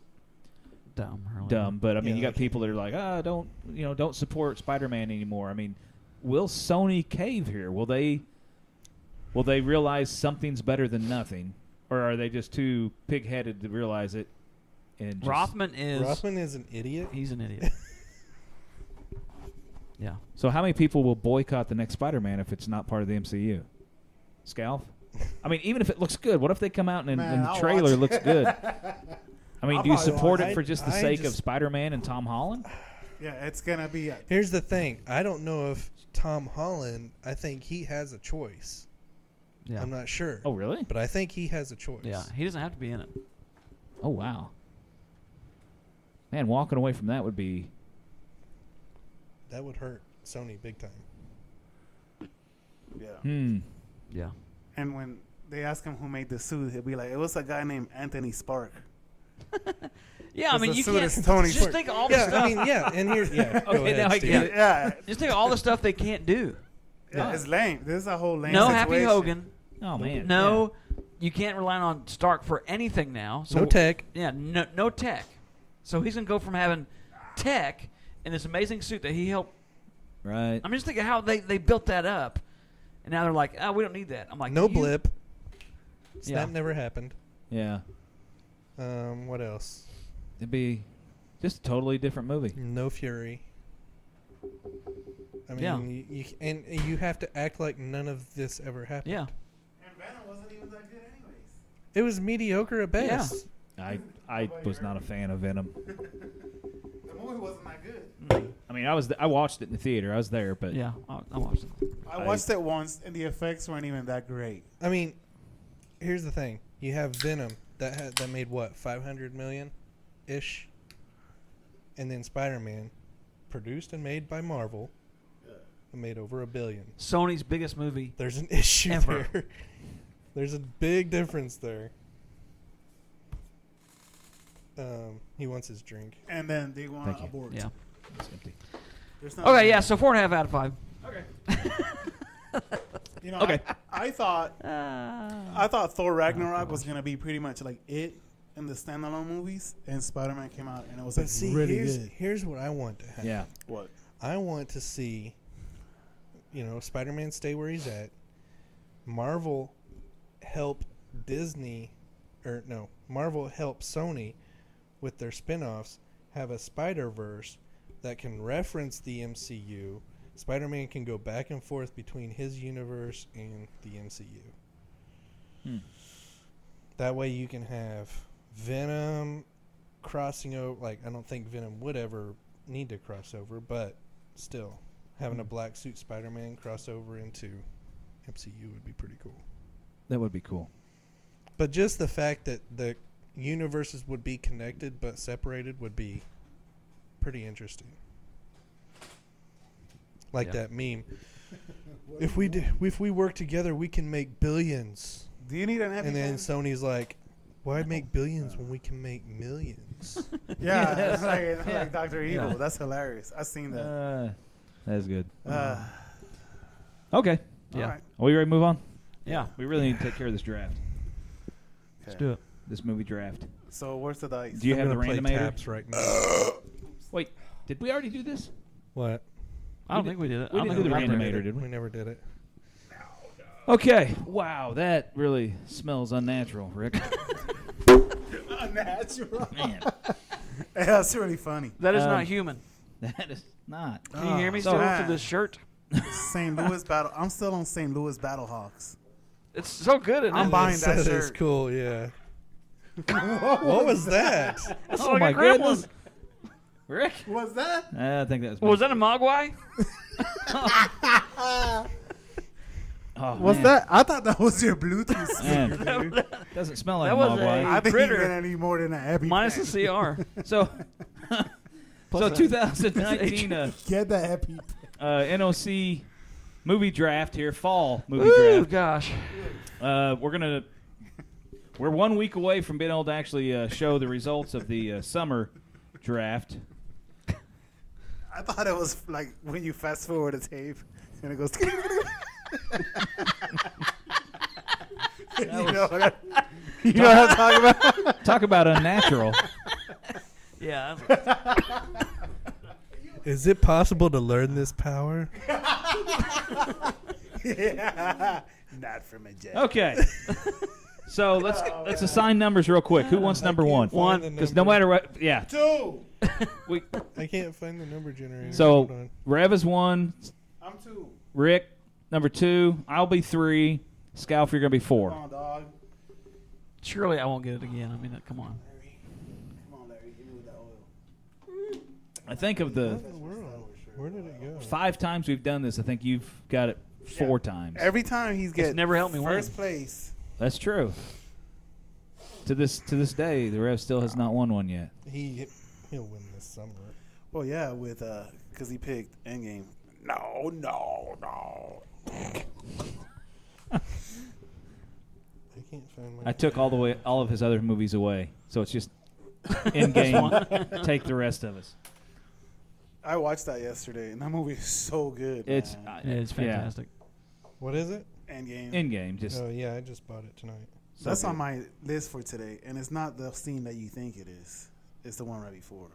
Dumb. Really. dumb. But I mean, Yeah, you got like- people that are like, don't support Spider-Man anymore. I mean, will Sony cave here? Will they realize something's better than nothing, or are they just too pig-headed to realize it? And Rothman is an idiot. He's an idiot. Yeah. So how many people will boycott the next Spider-Man if it's not part of the MCU? Scalf? I mean, even if it looks good, what if they come out and the trailer looks good? I mean, do you support it for just the sake of Spider-Man and Tom Holland? Yeah, it's going to be... Here's the thing. I don't know if Tom Holland, I think he has a choice. Yeah. I'm not sure. Oh, really? But I think he has a choice. Yeah, he doesn't have to be in it. Oh, wow. Man, walking away from that would be... That would hurt Sony big time. Yeah. Yeah. And when they ask him who made the suit, he'll be like, it was a guy named Anthony Spark. Yeah, I mean, you can't Tony just Stark. think of all the stuff. I mean, and here's Okay, now I get it. Yeah. Just think of all the stuff they can't do. Yeah, it's lame. This is a whole lame No situation. Happy Hogan. Oh, man. No, you can't rely on Stark for anything now. So no tech. Yeah, no tech. So he's going to go from having tech in this amazing suit that he helped. Right. I'm just thinking how they built that up. And now they're like, oh, we don't need that. I'm like, No blip. Yeah. That never happened. Yeah. What else? It'd be just a totally different movie. No Fury. I mean, you have to act like none of this ever happened. Yeah. And Venom wasn't even that good anyways. It was mediocre at best. I was not a fan of Venom. The movie wasn't that good. I mean, I watched it in the theater. I was there, but Yeah, I watched it. I watched it once, and the effects weren't even that great. I mean, here's the thing: you have Venom that made what, 500 million, ish, and then Spider-Man, produced and made by Marvel, made over $1 billion. Sony's biggest movie. There's an issue Ever. there. There's a big difference there. He wants his drink. And then they want Thank to you. abort. Yeah. it's empty. There's not Okay, yeah, so 4.5 out of 5. You know, Okay. I thought Thor Ragnarok was gonna be pretty much like it in the standalone movies, and Spider-Man came out and it was But like see, really good. here's what I want to happen. Yeah. What? I want to see, Spider-Man stay where he's at. Marvel help Marvel help Sony with their spin-offs, have a Spider-Verse that can reference the MCU. Spider-Man can go back and forth between his universe and the MCU. That way you can have Venom crossing over. Like, I don't think Venom would ever need to cross over, but still, having a black suit Spider-Man cross over into MCU would be pretty cool. That would be cool. But just the fact that the universes would be connected but separated would be pretty interesting. Like that meme. If we work together, we can make billions. Do you need an epi? And then Sony's like, why make billions when we can make millions? Yeah, like Dr. Evil. Yeah. That's hilarious. I've seen that. That's good. Okay. Yeah. Right. Are we ready to move on? Yeah. We really need to take care of this draft. Let's do it. This movie draft. So where's the dice? Do you have the play randomator? taps right now. Wait, did we already do this? What? I don't think we did it. We I don't didn't do the think we got there. randomator, did we? We never did it. Okay. Wow, that really smells unnatural, Rick. Unnatural. Man, Yeah, that's really funny. That is not human. that is not. Can you hear me so still bad. through this shirt? St. Louis Battle. I'm still on St. Louis Battlehawks. It's so good. Isn't I'm it? buying that That shirt. is cool, yeah. What was that? That's Oh like my a gremlin. goodness. Rick? What's that? I think that was. Was that a Mogwai? Oh, What's man. that? I thought that was your Bluetooth speaker. Man, dude. doesn't smell like That was Mogwai. I think critter. you're gonna need more than an EpiPen. Minus the CR. So, Plus that. 2019 Get the EpiPen. NOC movie draft here, fall movie Ooh, draft. gosh. We're 1 week away from being able to actually show the results of the summer draft. I thought it was like when you fast forward a tape and it goes. You know what I'm talking about? Talk about unnatural. Yeah. Is it possible to learn this power? Yeah. Not from a jet. Okay. So let's assign numbers real quick. Who wants number one? One. Because no matter what, yeah. 2. I can't find the number generator. So Hold on. Rev is 1. I'm 2. Rick, number 2. I'll be 3. Scalf, you're gonna be 4. Come on, dog. Surely I won't get it again. I mean, come on. Come on, Larry. Give me with that oil. I think of the What in the world? Where did it go? 5 times we've done this, I think you've got it 4 times. Every time he's getting never helped me win. first place. That's true. To this day, the Rev still has not won one yet. He'll win this summer. Well, yeah, with because he picked Endgame. No. I can't find my. I took all of his other movies away, so it's just in game. Take the rest of us. I watched that yesterday, and that movie is so good. It's man. It's fantastic. What is it? Endgame. in game. Just Oh yeah, I just bought it tonight. That's on my list for today, and it's not the scene that you think it is. It's the one right before.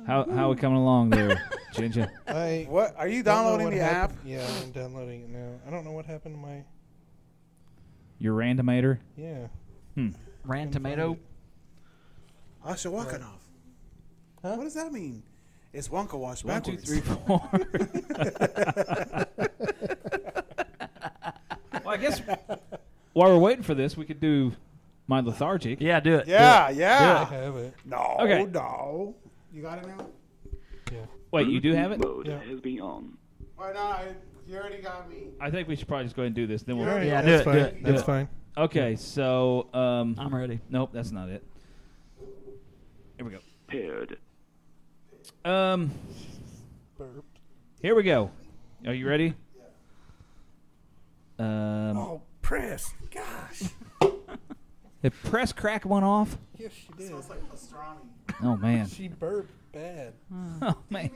how are we coming along there, Ginger? What are you don't know downloading what the app? happened. Yeah, I'm downloading it now. I don't know what happened to my. Your randomator? Yeah. Ran Couldn't tomato. find Ashawakanov. Huh? What does that mean? It's Wonka wash 1, 2, backwards. 3, 4. Well, I guess while we're waiting for this, we could do my lethargic. Yeah, do it. Yeah, I yeah. have it. No, Okay. no. You got it now? Yeah. Wait, you do have it? Mode Yeah. has been on. Why not? You already got me. I think we should probably just go ahead and do this. Then All we'll. right, Yeah, that's do it, fine. do it, do That's it. fine. Okay, so I'm ready. nope, that's not it. Here we go. Paired. Burp. Here we go. Are you ready? Oh, press. Gosh. Did press crack one off? Yes, she did. Smells like pastrami. Oh man. She burped bad. Oh man.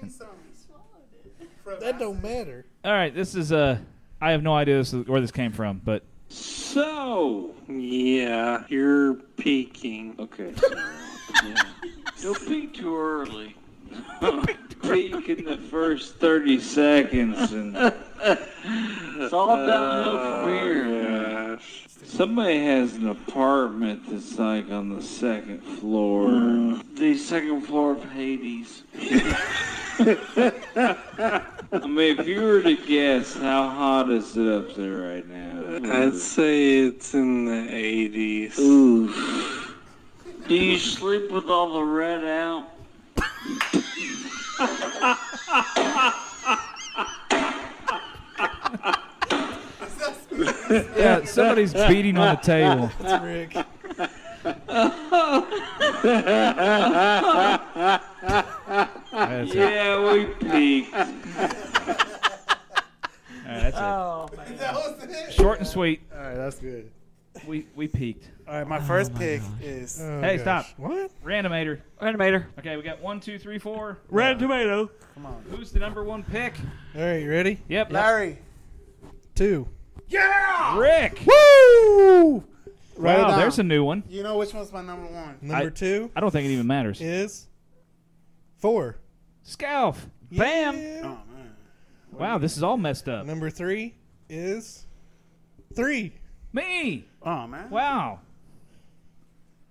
That don't matter. All right, this is I have no idea where this came from, but So, yeah, you're peaking. Okay. So, yeah. Don't peak too early. Peak in the first 30 seconds. And It's all downhill from here. somebody has an apartment that's like on the second floor. The second floor of Hades. I mean, if you were to guess, how hot is it up there right now? I'd say it's in the 80s. Ooh. Do you sleep with all the red out? yeah, somebody's beating on the table. That's Rick. That's it. Yeah, we peaked. All right, that's Oh, man. That was it. it. Short and sweet. All right, that's good. We peaked. All right, my first pick is. Oh, Hey, gosh. stop. What? Randomator. Animator. Okay, we got 1, 2, 3, 4. Ran tomato. Come on. Who's the number one pick? All right, you ready? Yep. Larry. 2. Yeah! Rick. Woo! Write it Wow, down. there's a new one. You know which one's my number one? Number 2 I don't think it even matters. is 4. Scalf. Bam. Yeah. Oh, man. Wow, this is all messed up. Number 3 is 3. Me. Oh, man. Wow.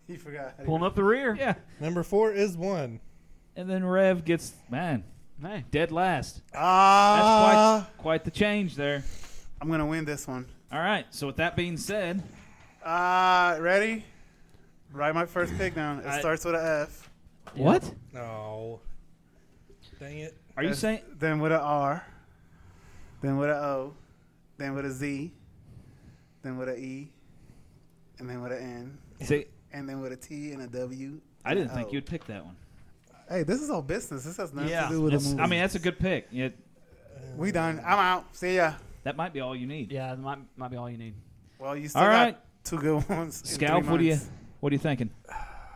He forgot. Pulling up the rear. Yeah. Number 4 is 1. And then Rev gets, man, Hey. dead last. That's quite the change there. I'm going to win this one. All right. So with that being said, Ready? Write my first pick down. It I- starts with an F. what No. Dang it. are you F, saying? Then with an R. Then with an O. Then with a Z. Then with an E. And then with an N. See, And then with a T and a W. I and didn't an think O. you'd pick that one. Hey, this is all business. This has nothing Yeah. to do with the It's- movie. I mean, that's a good pick. Yeah, we done. I'm out. See ya. that might be all you need. Yeah, that might be all you need. Well, you still All got right. 2 good ones. in 3 Scalp, what months. are you thinking?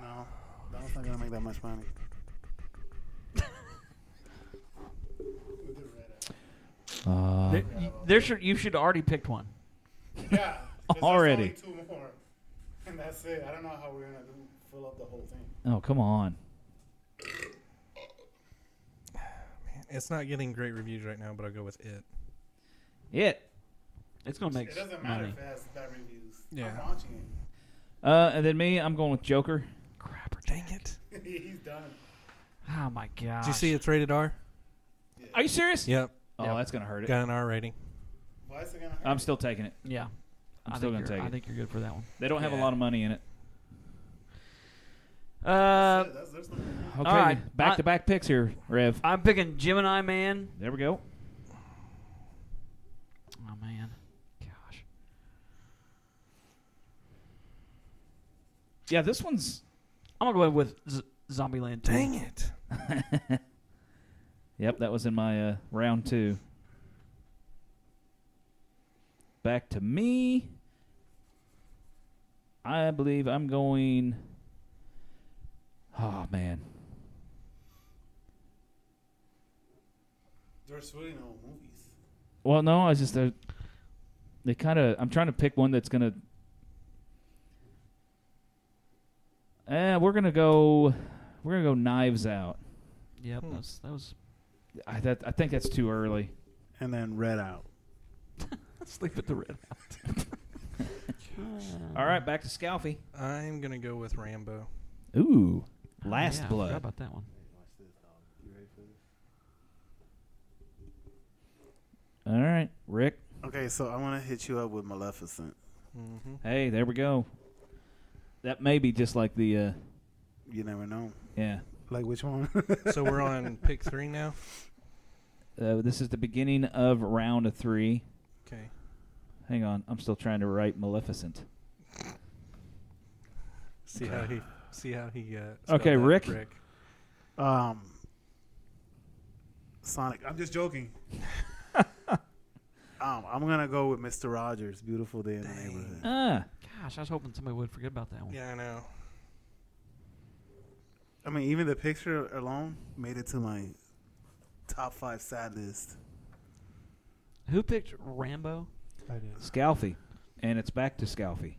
No, that one's not gonna make that much money. You should already picked one. Yeah, Already. 2 more, and That's it. I don't know how we're gonna fill up the whole thing. Oh, come on. Man, it's not getting great reviews right now, but I'll go with it. It's gonna make. It doesn't matter money. if it has bad reviews. Yeah. I'm watching it. And then me, I'm going with Joker. Crapper. Dang it. He's done. Oh my gosh. Did you see it's rated R? Are you serious? Yep. Oh, Yep. that's gonna hurt it. Got an R rating. Why is it gonna hurt? I'm still taking it. Yeah. I'm still gonna take I it. think you're good for that one. They don't have a Yeah. lot of money in it. There's nothing. Okay, All right. back-to-back picks here, Rev. I'm picking Gemini Man. There we go. Oh man. Gosh. Yeah, this one's. I'm gonna go with Zombieland 2. Dang it. Yep, that was in my round 2. Back to me. I believe I'm going. Oh man. There's really no movies. Well, no, I was just they kind of. I'm trying to pick one that's gonna. We're gonna go Knives Out. Yep. That was. I think that's too early. And then Red Out. Sleep with the red out. All right, back to Scalfy. I'm going to go with Rambo. Ooh, Oh, Last yeah, I Blood. forgot about that one. All right, Rick. Okay, so I'm gonna hit you up with Maleficent. Mm-hmm. Hey, there we go. That may be just like the. You never know. Yeah. Like which one? So we're on pick 3 now? This is the beginning of round 3. Okay. Hang on, I'm still trying to write Maleficent. See how he spelled Okay, that, Rick. Sonic. I'm just joking. I'm gonna go with Mr. Rogers. Beautiful Day in the Neighborhood. Gosh, I was hoping somebody would forget about that one. Yeah, I know. I mean, even the picture alone made it to my top 5 sad list. Who picked Rambo? I did. Scalfy, and it's back to Scalfy.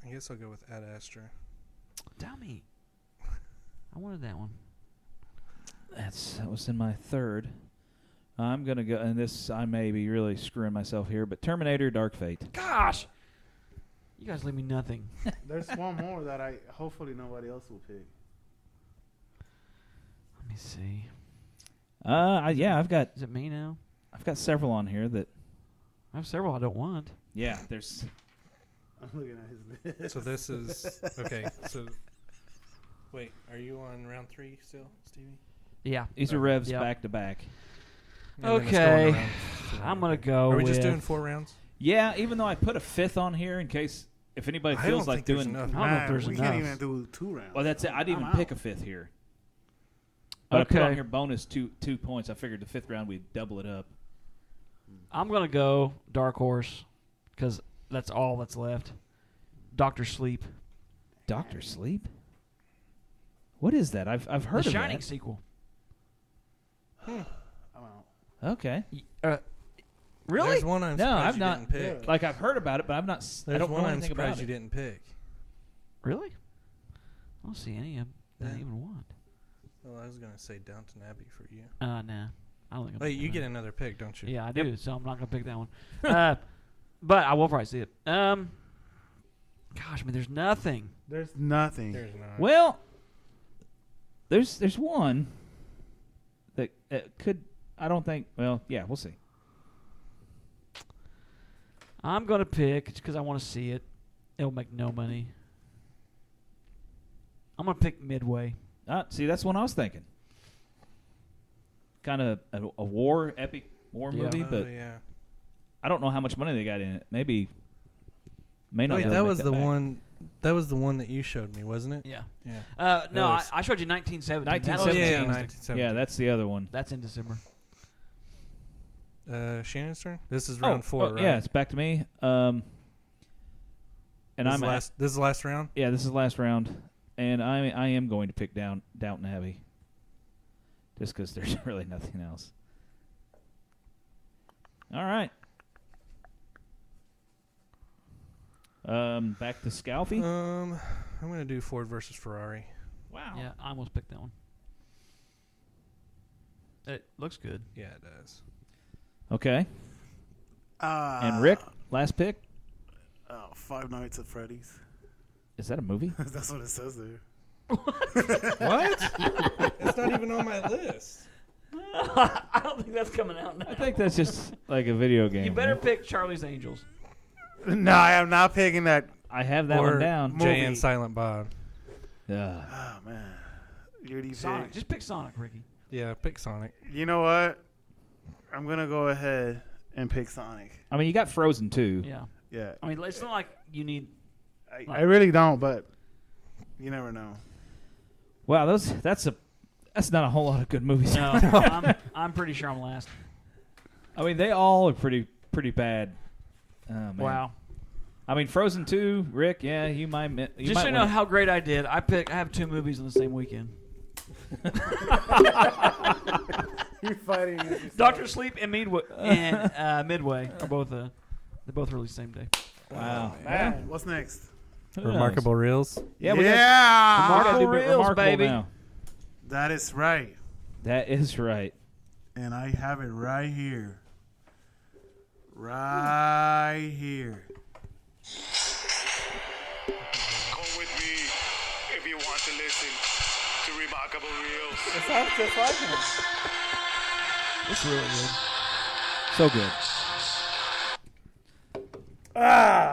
I guess I'll go with Ad Astra. Tell me. I wanted that one. That was in my 3rd. I'm gonna go, and this I may be really screwing myself here, but Terminator: Dark Fate. Gosh, you guys leave me nothing. There's one more that hopefully nobody else will pick. Let me see. I've got Is it me now? several on here that. I have several I don't want. Yeah, there's. I'm looking at his list. So this is okay. So wait, are you on round 3 still, Stevie? Yeah. These are Revs Yep. back to back. And then it's going Okay. around to I'm round gonna three. go Are we just with- doing 4 rounds? Yeah, even though I put a 5th on here in case if anybody I feels don't like think there's doing. enough. I don't know if there's we enough. can't even do 2 rounds. Well, that's it. I didn't I'm even pick a out. 5th here. But I put on Okay. here bonus 2 points. I figured the 5th round we'd double it up. I'm gonna go Dark Horse because that's all that's left. Doctor Sleep. Doctor Sleep. What is that? I've heard The of Shining that. sequel. I'm out. Okay. Really? There's one I'm No, surprised I've you not. didn't pick. Like I've heard about it, but I'm not. I There's don't know one I'm anything about surprised you it. didn't pick. Really? I don't see any of that I Yeah. even want. Well, I was gonna say Downton Abbey for you. Nah. I don't think I'm Wait, picking you that. get another pick, don't you? Yeah, I do. So I'm not gonna pick that one. But I will probably see it. Gosh, I mean, there's nothing. There's nothing. There's not. Well, there's one that could. I don't think. Well, yeah, we'll see. I'm gonna pick just because I want to see it. It'll make no money. I'm gonna pick Midway. See, that's one I was thinking. Kind of a war epic war Yeah. movie, Oh, but yeah. I don't know how much money they got in it. May not. Wait, be able that to make was the back. one. That was the one that you showed me, wasn't it? Yeah. Yeah. No, was- I showed you 1917. That was 1917. Yeah, in- 1970. Yeah, that's the other one. That's in December. Shannon's turn. This is round 4, right? Yeah, it's back to me. And This I'm is this is the last round. Yeah, this is the last round, and I am going to pick Downton Abbey, just because there's really nothing else. All right. Back to Scalfy. I'm gonna do Ford versus Ferrari. Wow. Yeah, I almost picked that one. It looks good. Yeah, it does. Okay. And Rick, last pick. Five Nights at Freddy's. Is that a movie? That's what it says there. What? It's not even on my list. I don't think that's coming out now. I think that's just like a video game. You better right? pick Charlie's Angels. No, I am not picking that. I have that Or one down. Jay and Silent Bob. Yeah. Oh man, you Sonic. Just pick Sonic, Ricky. Yeah, pick Sonic. You know what? I'm gonna go ahead and pick Sonic. I mean, you got Frozen too. Yeah. Yeah, I mean, it's not like you need. I really don't, but you never know. Wow, that's not a whole lot of good movies. No, I'm pretty sure I'm last. I mean, they all are pretty bad. Oh, man. Wow. I mean, Frozen 2, Rick. Yeah, you might. Just so you know how great I did, I have 2 movies in the same weekend. You're fighting. Doctor Sleep and Midway are both. They both released the same day. Wow. Man, what's next? Remarkable Reels. Yeah. Remarkable Reels, Remarkable baby. Now. That is right. That is right. And I have it right here. Right here. Come with me if you want to listen to Remarkable Reels. It sounds just like him. It's really good. So good.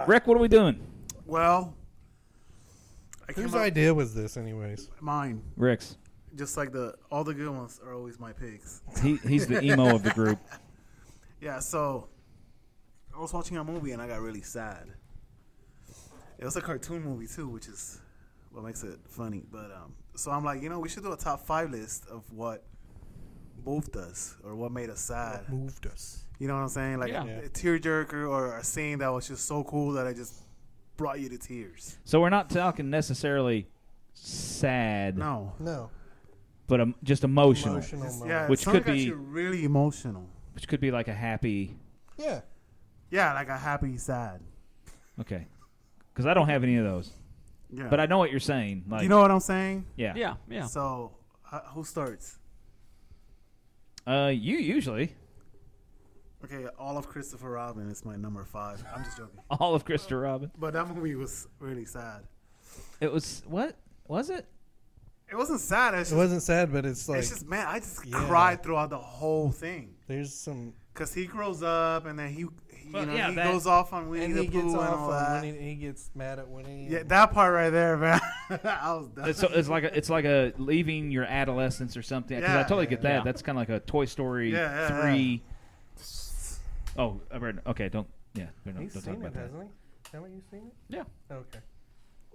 Rick, what are we doing? Well, Whose idea was this, anyways? Mine. Rick's. Just like all the good ones are always my picks. He's the emo of the group. Yeah, so I was watching a movie and I got really sad. It was a cartoon movie too, which is what makes it funny. But so I'm like, we should do a top 5 list of what moved us or what made us sad. What moved us? You know what I'm saying? Like a tearjerker or a scene that was just so cool that I just brought you to tears. So we're not talking necessarily sad. No. But just emotional. Yeah, which could be really emotional. Which could be like a happy. Yeah. Yeah, like a happy sad. Okay. Because I don't have any of those. Yeah. But I know what you're saying. Like, you know what I'm saying? Yeah. Yeah. So who starts? You usually. Okay, all of Christopher Robin is my number 5. I'm just joking. All of Christopher Robin. But that movie was really sad. It was what? Was it? It wasn't sad. It wasn't sad, but it's like... It's just, man, I just cried throughout the whole thing. There's some... Because he grows up, and then he that goes off on Winnie the Pooh and all that. He gets mad at Winnie. Yeah, that part right there, man. I was done. It's like a leaving your adolescence or something. Because I totally get that. Yeah. That's kind of like a Toy Story 3. Oh, I've heard. Okay, don't talk about that. Hasn't he? Haven't you seen it? Yeah. Okay.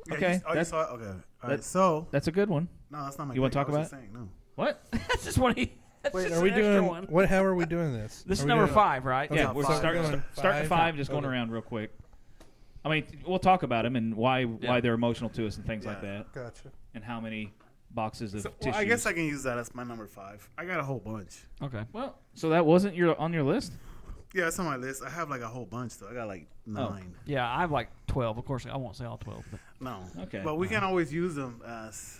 Yeah, Okay, you saw it? Okay. All right, so... That's a good one. No, that's not my You want to pick. talk I was about just saying, no. What? That's just one. That's Wait, just are we an extra doing... one. What? How are we doing this? This is Are we number doing- 5, right? Okay, Yeah, we're five. starting at 5, just going around real quick. I mean, we'll talk about them and why they're emotional to us and things like that, Gotcha. and how many boxes of Well, tissues. I guess I can use that as my number 5. I got a whole bunch. Okay. Well, so that wasn't on your list? Yeah, it's on my list. I have like a whole bunch, though. I got like 9. Yeah, I have like 12. Of course, I won't say all 12. But No. Okay. But we can always use them as...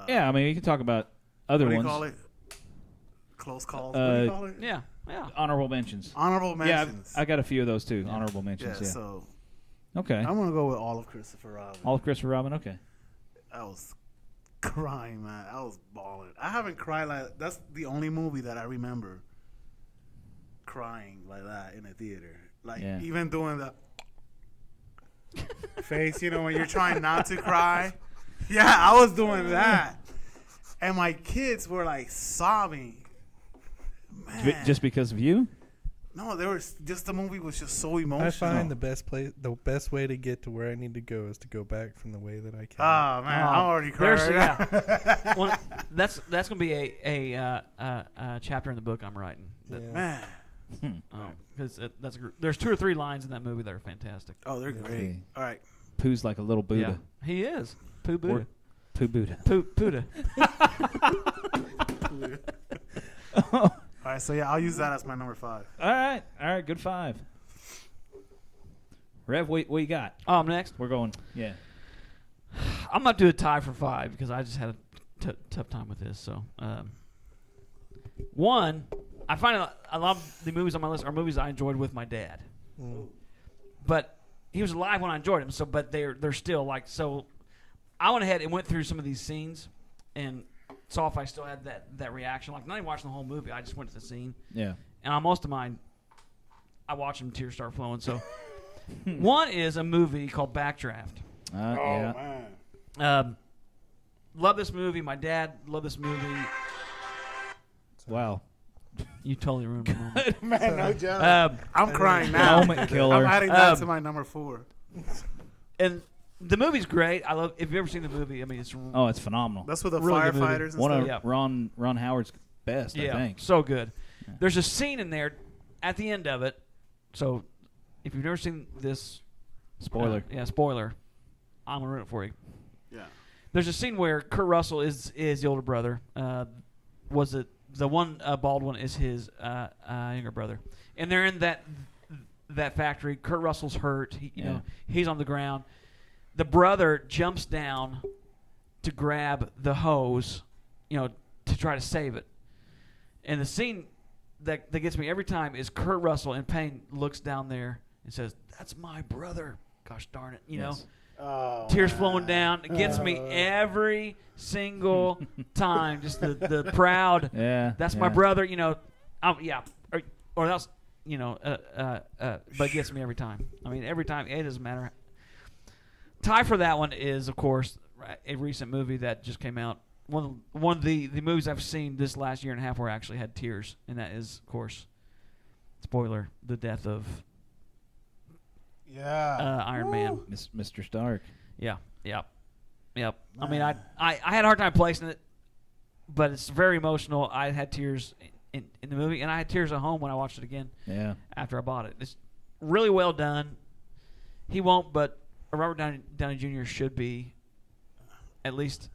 Yeah, I mean, you can talk about other what do you ones. call it? Close calls? What do you call it? yeah. Honorable mentions. Honorable mentions. Yeah, I got a few of those too. Honorable mentions. Yeah. So Okay. I'm going to go with all of Christopher Robin. All of Christopher Robin. Okay. I was crying, man. I was bawling. I haven't cried like... That's the only movie that I remember crying like that in a theater. Like, even doing the face, when you're trying not to cry. Yeah, I was doing that. And my kids were like sobbing. Man. Just because of you? No, they were just the movie was just so emotional. I find the best way to get to where I need to go is to go back from the way that I came. Oh man, I'm already crying. Well, that's gonna be a chapter in the book I'm writing. Man, because there's 2 or 3 lines in that movie that are fantastic. Oh, they're great. All right, Pooh's like a little Buddha. Yeah, he is Pooh Buddha. Pooh Buddha. Buddha. All right, so yeah, I'll use that as my number 5. All right, good 5. Rev, what you got? Oh, I'm next. We're going. Yeah. I'm going to do a tie for 5 because I just had a tough time with this. So, one, I find a lot of the movies on my list are movies I enjoyed with my dad. But he was alive when I enjoyed him. So, but they're still like so. I went ahead and went through some of these scenes and saw if I still had that reaction. Like not even watching the whole movie, I just went to the scene. Yeah. And on most of mine, I watch them tears start flowing. So, one is a movie called Backdraft. Man. Love this movie. My dad loved this movie. Wow. You totally ruined the moment. Man, no joke. I'm crying now. Moment killer. I'm adding that to my number 4. And the movie's great. I love. If you've ever seen the movie, I mean, it's it's phenomenal. That's with the really firefighters and one stuff. of Ron Howard's best, I think. So good. Yeah. There's a scene in there at the end of it. So if you've never seen this, spoiler. Spoiler. I'm gonna ruin it for you. Yeah. There's a scene where Kurt Russell is the older brother. Was it the one bald one is his younger brother, and they're in that factory. Kurt Russell's hurt. He's on the ground. The brother jumps down to grab the hose, to try to save it. And the scene that gets me every time is Kurt Russell in pain looks down there and says, "That's my brother." Gosh darn it, Yes. Tears flowing down. It gets me every single time. Just the proud. Yeah. That's my brother. Or that's but it gets me every time. I mean, every time. It doesn't matter. Tie for that one is, of course, a recent movie that just came out. One of the movies I've seen this last year and a half where I actually had tears, and that is, of course, spoiler, the death of Iron Man. Mr. Stark. Yeah. Yep. I mean, I had a hard time placing it, but it's very emotional. I had tears in the movie, and I had tears at home when I watched it again. Yeah. After I bought it, it's really well done. He won't, but Robert Downey Jr. should be at least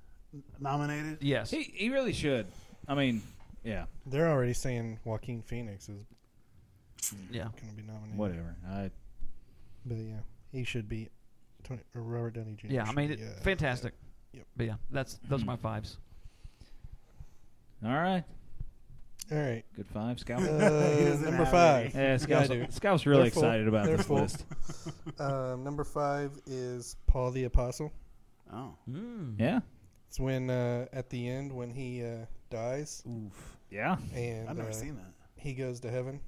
nominated. Yes, he really should. I mean, yeah. They're already saying Joaquin Phoenix is going to be nominated. Whatever. But yeah, he should be. Robert Downey Jr. Yeah, I mean, fantastic. Yep. But yeah, those are my 5s. All right. Good 5, Scout. Number 5. Yeah, Scout's really excited about this list. Number 5 is Paul the Apostle. Oh. Yeah. It's when at the end when he dies. Oof. Yeah. And I've never seen that. He goes to heaven.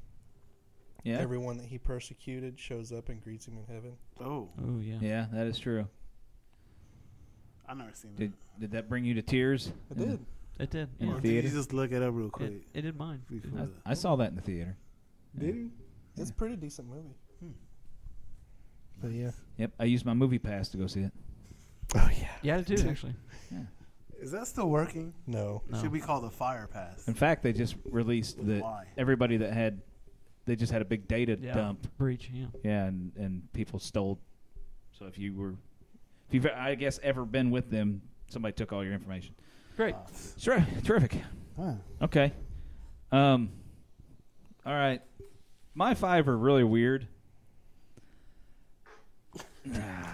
Yeah. Everyone that he persecuted shows up and greets him in heaven. Oh. Oh yeah. Yeah, that is true. I've never seen that. Did that bring you to tears? It did. It did. In Yeah. the Did theater? you just look it up real quick? It did mine. I saw that in the theater. Did you? It's a pretty decent movie. But yeah. Yep, I used my movie pass to go see it. Oh yeah. Yeah, it did actually. Yeah. Is that still working? No. It should be called the Fire Pass. In fact, they just released that Why? everybody that they just had a big data dump. Breach. Yeah. Yeah, and people stole. So if you've I guess ever been with them, somebody took all your information. Great. Terrific. Huh. Okay. All right. My 5 are really weird.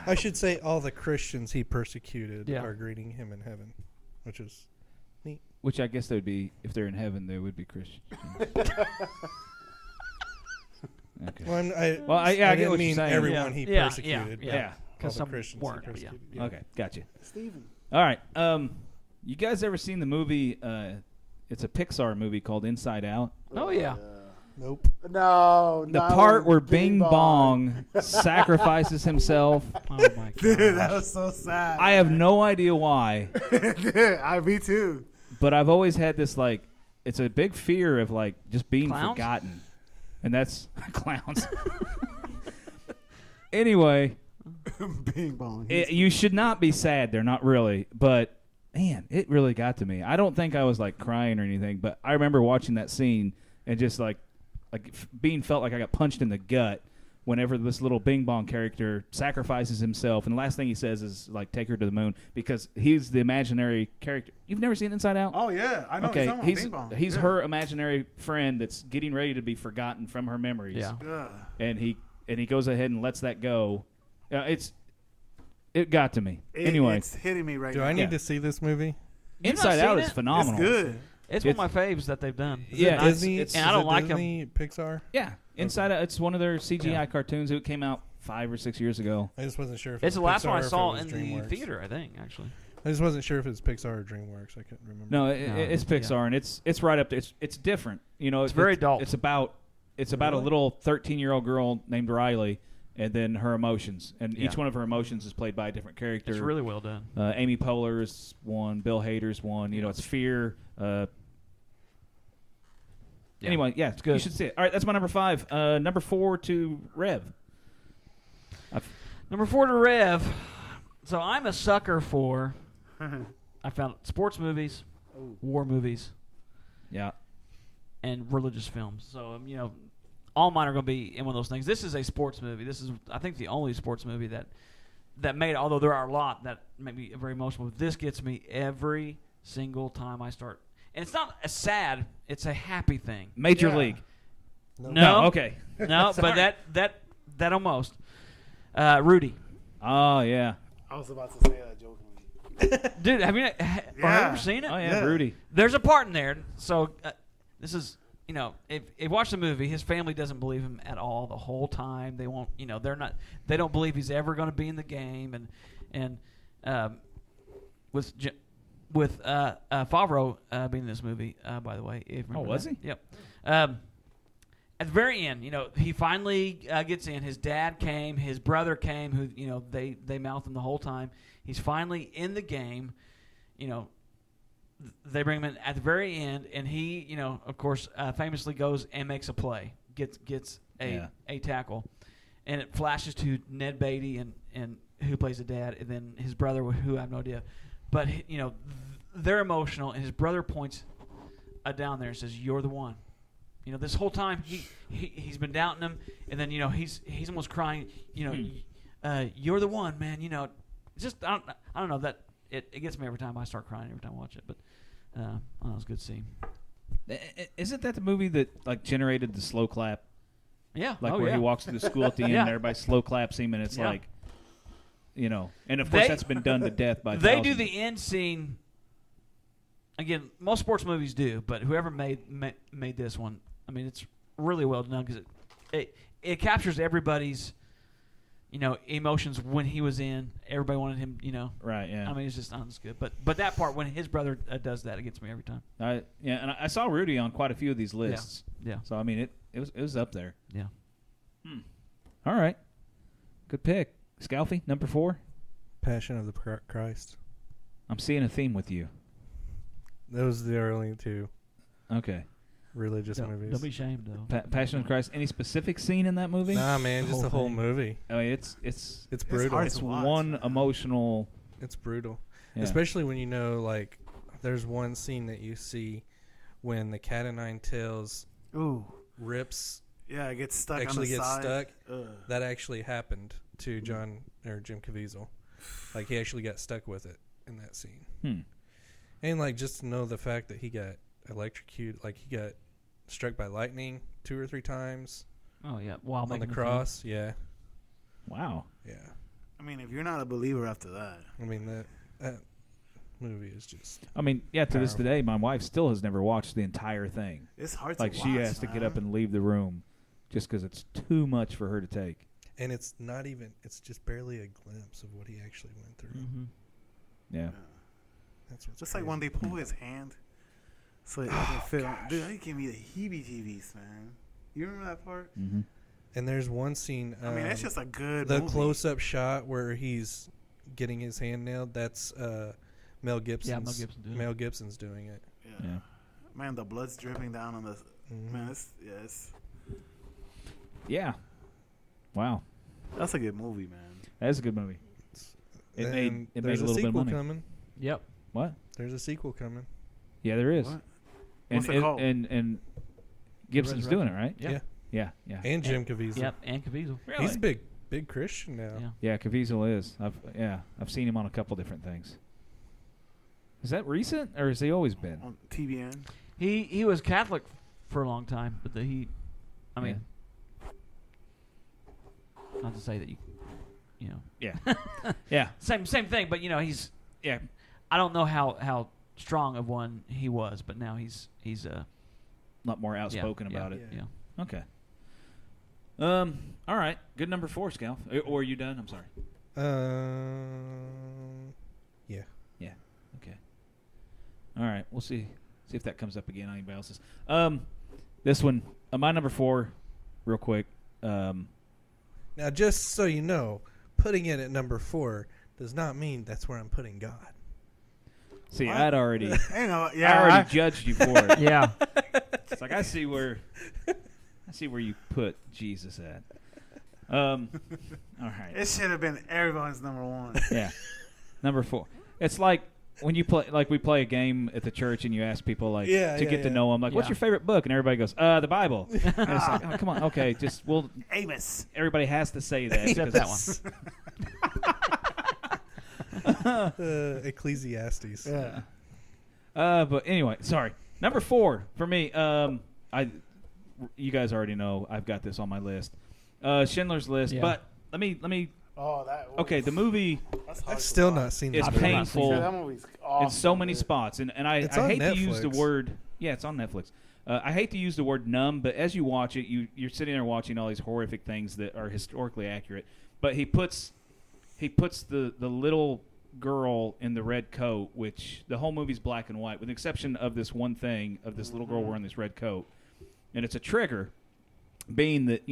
I should say all the Christians he persecuted Yeah. are greeting him in heaven, which is neat. Which I guess they would be, if they're in heaven, they would be Christian. Okay. Well, I get didn't what you're mean saying. everyone he persecuted. Yeah. All the some Christians weren't, he but yeah. persecuted. Okay, gotcha. Steven. All right. You guys ever seen the movie? It's a Pixar movie called Inside Out. Oh yeah. Nope. No. The part where Bing Bong sacrifices himself. Oh my god. Dude, that was so sad. I have no idea why, Me too. but I've always had this it's a big fear of just being Clowns? forgotten, and that's clowns. Anyway, Bing Bong. you should not be sad. They're not really, but man, it really got to me. I don't think I was crying or anything, but I remember watching that scene and just being felt like I got punched in the gut. whenever this little Bing Bong character sacrifices himself, and the last thing he says is like, "Take her to the moon," because he's the imaginary character. You've never seen Inside Out? Oh yeah, I know. Okay, he's yeah. her imaginary friend that's getting ready to be forgotten from her memories. Yeah. And he goes ahead and lets that go. It got to me. Anyway, it's hitting me right now. Do I need to see this movie? Inside Out is phenomenal. It's good. It's one of my faves that they've done. Yeah, Disney, and I don't like Disney, them. Pixar. Yeah, Inside Out. It's one of their CGI cartoons. It came out 5 or 6 years ago. I just wasn't sure if It's the last Pixar one I or if saw it in was the DreamWorks. theater, I think, actually. I just wasn't sure if it's Pixar or DreamWorks. I couldn't remember. No, it's Pixar, and it's right up there. It's different. You know, it's very adult. It's about a little 13-year-old girl named Riley, and then her emotions, and each one of her emotions is played by a different character. It's really well done. Amy Poehler's one, Bill Hader's one. You know, it's fear. Anyway, yeah, it's good. You should see it. All right, that's my number 5. Number 4 to Rev. Number 4 to Rev. So I'm a sucker for. I found sports movies, war movies, and religious films. So all mine are going to be in one of those things. This is a sports movie. This is, I think, the only sports movie that made. Although there are a lot that make me very emotional. This gets me every single time I start. And it's not a sad, it's a happy thing. Major League. No. Okay. No, but that almost. Rudy. Oh, yeah. I was about to say that jokingly. Dude, have you ever seen it? Oh, yeah, Rudy. There's a part in there. So this is, if you watch the movie, his family doesn't believe him at all the whole time. They won't, they don't believe he's ever going to be in the game. And with Favreau being in this movie, by the way. If you remember was that. he? Yep. At the very end, he finally gets in. His dad came. His brother came, who, they mouthed him the whole time. He's finally in the game. They bring him in at the very end, and he, of course, famously goes and makes a play, gets a tackle. And it flashes to Ned Beatty and who plays the dad, and then his brother, who I have no idea. But, they're emotional, and his brother points down there and says, "You're the one." This whole time he's been doubting him, and then he's almost crying. You're the one, man. It's just I don't know that it gets me every time I start crying every time I watch it. But it was a good scene. Isn't that the movie that like generated the slow clap? Yeah, where he walks through the school at the end, and everybody slow claps him, and it's like, and of course that's been done to death by. They do the end scene. Again, most sports movies do, but whoever made this one, I mean, it's really well done because it captures everybody's, emotions when he was in. Everybody wanted him, Right, yeah. I mean, it's just not as good. But that part, when his brother does that, it gets me every time. And I saw Rudy on quite a few of these lists. Yeah. So, I mean, it was up there. Yeah. All right. Good pick. Scalfy, number 4? Passion of the Christ. I'm seeing a theme with you. Those are the only 2. Okay. Religious movies. Don't be ashamed, though. Passion of Christ. Any specific scene in that movie? Nah, man, just the whole movie. I mean, it's brutal. It's one emotional. It's brutal, yeah. Especially when like there's one scene that you see when the cat o' nine tails rips. Yeah, it gets stuck. Actually on the gets side. stuck. That actually happened to Jim Caviezel. Like he actually got stuck with it in that scene. And like just to know the fact that he got electrocuted, like he got struck by lightning 2 or 3 times. Oh yeah, while on the cross. Yeah. Wow. Yeah. I mean, if you're not a believer after that, I mean that movie is just. I mean, yeah. To this day, my wife still has never watched the entire thing. It's hard like to watch. Like she has to get up and leave the room, just because it's too much for her to take. And it's not even. It's just barely a glimpse of what he actually went through. Mm-hmm. Yeah. That's what's just crazy. like when they pull his hand. So it can feel. Dude, that gave me the heebie-jeebies, man. You remember that part? Mm-hmm. And there's one scene. I mean, that's just a good. The movie. close-up shot where he's getting his hand nailed. That's Mel Gibson's. Yeah, Mel Gibson's doing it. Yeah. Man, the blood's dripping down on the. Man, yes. Yeah. Wow. That's a good movie, man. That is a good movie. It made a little bit of money. Coming. Yep. What? There's a sequel coming. Yeah, there is. What? And What's it called? and Gibson's doing it, right? Yeah. Yeah. And Jim Caviezel. Yep, and Caviezel. Really? He's a big Christian now. Yeah, Caviezel is. I've seen him on a couple different things. Is that recent, or has he always been? On TBN. He was Catholic for a long time, but not to say that you know. Yeah. Yeah. Same thing, but he's I don't know how strong of one he was, but now he's a lot more outspoken about it. Yeah. Okay. All right. Good number 4, Scalf. Or are you done? I'm sorry. Yeah. Yeah. Okay. All right. We'll see if that comes up again on anybody else's. This one, my number 4, real quick. Now, just so you know, putting it at number 4 does not mean that's where I'm putting God. See, I'd already, I judged you for it. Yeah. It's like I see where you put Jesus at. All right. It should have been everyone's number 1. Yeah, number 4. It's like when you play, like we play a game at the church, and you ask people to get to know them. Like, what's your favorite book? And everybody goes, the Bible. And it's like, oh, come on, okay, Amos. Everybody has to say that. Except that one. Ecclesiastes. Yeah. But anyway, sorry. Number 4 for me. You guys already know I've got this on my list. Schindler's List. Yeah. But let me. Oh, that. Okay, the movie. I've still not seen it. It's painful. That movie's awesome, in so many spots, and I hate Netflix. to use the word. Yeah, it's on Netflix. I hate to use the word numb, but as you watch it, you're sitting there watching all these horrific things that are historically accurate. But he puts the little girl in the red coat, which the whole movie's black and white, with the exception of this one thing of this little girl wearing this red coat, and it's a trigger, being that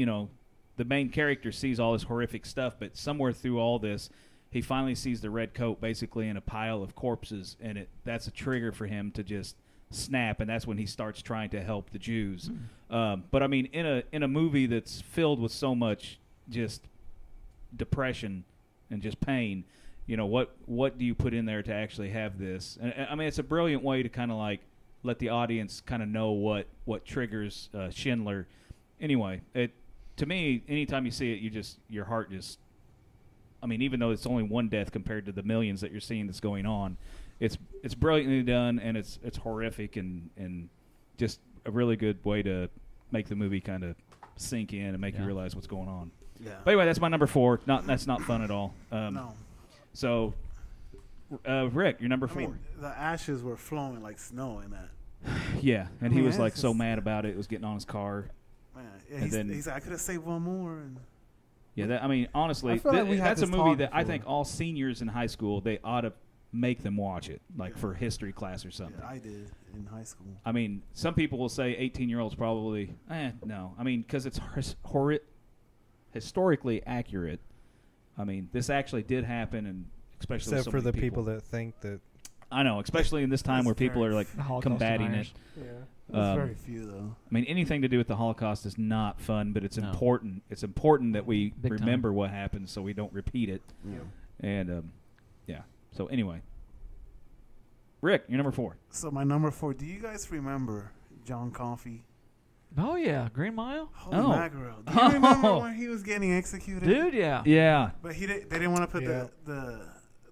the main character sees all this horrific stuff, but somewhere through all this, he finally sees the red coat basically in a pile of corpses, and that's a trigger for him to just snap, and that's when he starts trying to help the Jews. But I mean, in a movie that's filled with so much just depression and just pain, what do you put in there to actually have this? And I mean, it's a brilliant way to kind of like let the audience kind of know what triggers Schindler. Anyway, to me, anytime you see it, your heart just. I mean, even though it's only one death compared to the millions that you're seeing that's going on, it's brilliantly done, and it's horrific and just a really good way to make the movie kind of sink in and make you realize what's going on. Yeah. But anyway, that's my number 4. That's not fun at all. No. So, Rick, you're number 4. I mean, the ashes were flowing like snow in that. Yeah, and he was like so mad about it. It was getting on his car. Man, he's like, I could have saved one more. And yeah, I mean, honestly, that's a movie that I think all seniors in high school, they ought to make them watch it, like for history class or something. Yeah, I did in high school. I mean, some people will say 18-year-olds probably, no. I mean, because it's historically accurate. I mean, this actually did happen, and especially except for the people that think that. I know, especially in this time where people are like combating it. Yeah. There's very few, though. I mean, anything to do with the Holocaust is not fun, but it's important. It's important that we remember what happened so we don't repeat it. Yeah. And, So, anyway. Rick, you're number 4. So, my number 4, do you guys remember John Coffey? Oh, yeah. Green Mile? Holy mackerel. Do you remember when he was getting executed? Dude, yeah. Yeah. But they didn't want to put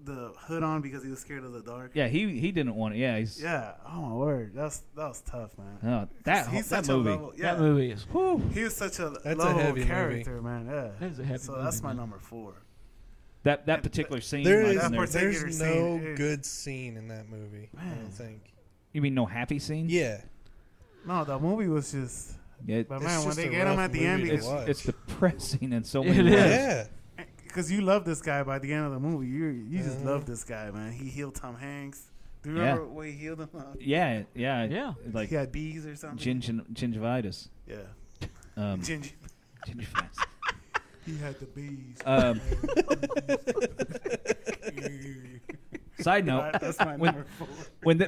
the hood on because he was scared of the dark. Yeah, he didn't want it. Yeah, Oh my word, that was tough, man. No, that movie. That movie is. Whew. He was such a That's low a heavy character, man. Yeah, that's a heavy so movie, that's my man. number 4. That particular scene. There's scene, good scene in that movie. Man. I don't think. You mean no happy scene? Yeah. No, the movie was just. But man, when they get him at the end, it's depressing in so many ways. Yeah. Because you love this guy by the end of the movie. You just love this guy, man. He healed Tom Hanks. Do you remember what he healed him? Yeah. Like he had bees or something. Gingivitis. Yeah. Gingivitis. He had the bees. Side note: that's my number 4.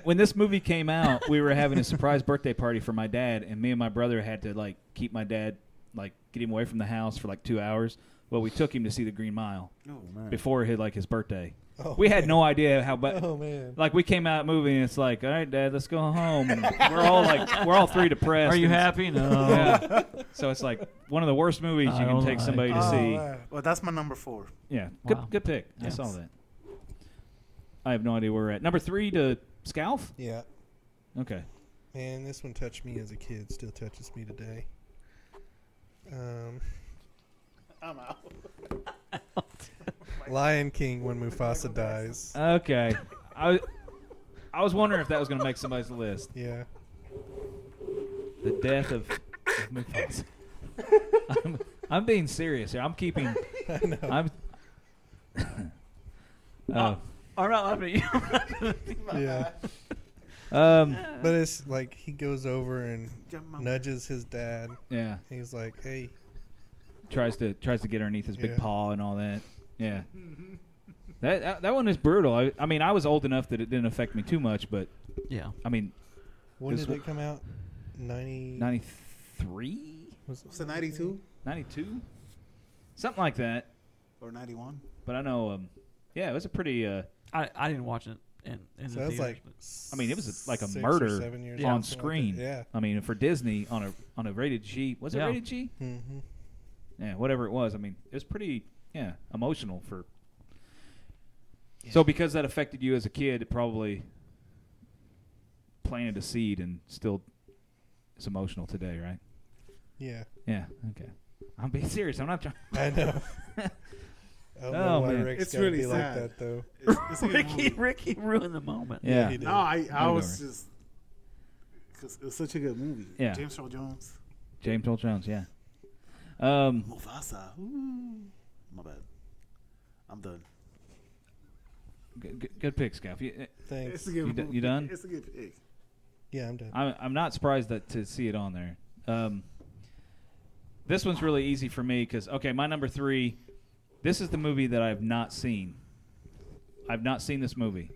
When this movie came out, we were having a surprise birthday party for my dad, and me and my brother had to like keep my dad, like get him away from the house for like 2 hours. Well, we took him to see The Green Mile before his birthday. Oh, we had no idea how bad. Oh man! Like we came out of the movie and it's like, all right, Dad, let's go home. And we're all three depressed. Are you happy? No. Yeah. So it's like one of the worst movies you can take somebody to see. Well, that's my number 4. Yeah, Wow. good pick. Yes. I saw that. I have no idea where we're at. Number 3 to Scalf? Yeah. Okay. Man, this one touched me as a kid. Still touches me today. I'm out. Lion King when Mufasa dies. Okay. I was wondering if that was going to make somebody's list. Yeah. The death of Mufasa. I'm being serious here. I'm keeping. I know. I'm not laughing at you. Yeah. But it's like he goes over and nudges his dad. Yeah. He's like, "Hey." Tries to get underneath his big paw and all that. Yeah. That one is brutal. I mean, I was old enough that it didn't affect me too much, but yeah. I mean, when did it come out? 93? Was it 92? 92? Something like that. Or 91? But I know, it was a pretty. I didn't watch it in So the that's theaters, like. I mean, it was like a 6 or murder 7 years on old, something screen. Like that. Yeah. I mean, for Disney on a rated G. Was it rated G? Mm-hmm. Yeah, whatever it was. I mean, it was pretty emotional for. Yeah. So because that affected you as a kid, it probably planted a seed and still is emotional today, right? Yeah. Yeah. Okay. I'm being serious. I'm not trying. I know. I don't know why man. Rick's It's gotta really be like sad. that though. It's a good movie. Ricky ruined the moment. Yeah. he did. No, I was just because it was such a good movie. Yeah. James Earl Jones. James Earl Jones. Yeah. Mufasa. Ooh. My bad. I'm done. Good pick, Scaff. Thanks. It's a good movie. You done? It's a good pick. Yeah, I'm done. I'm not surprised to see it on there. This one's really easy for me because my number 3. This is the movie that I have not seen. I've not seen this movie.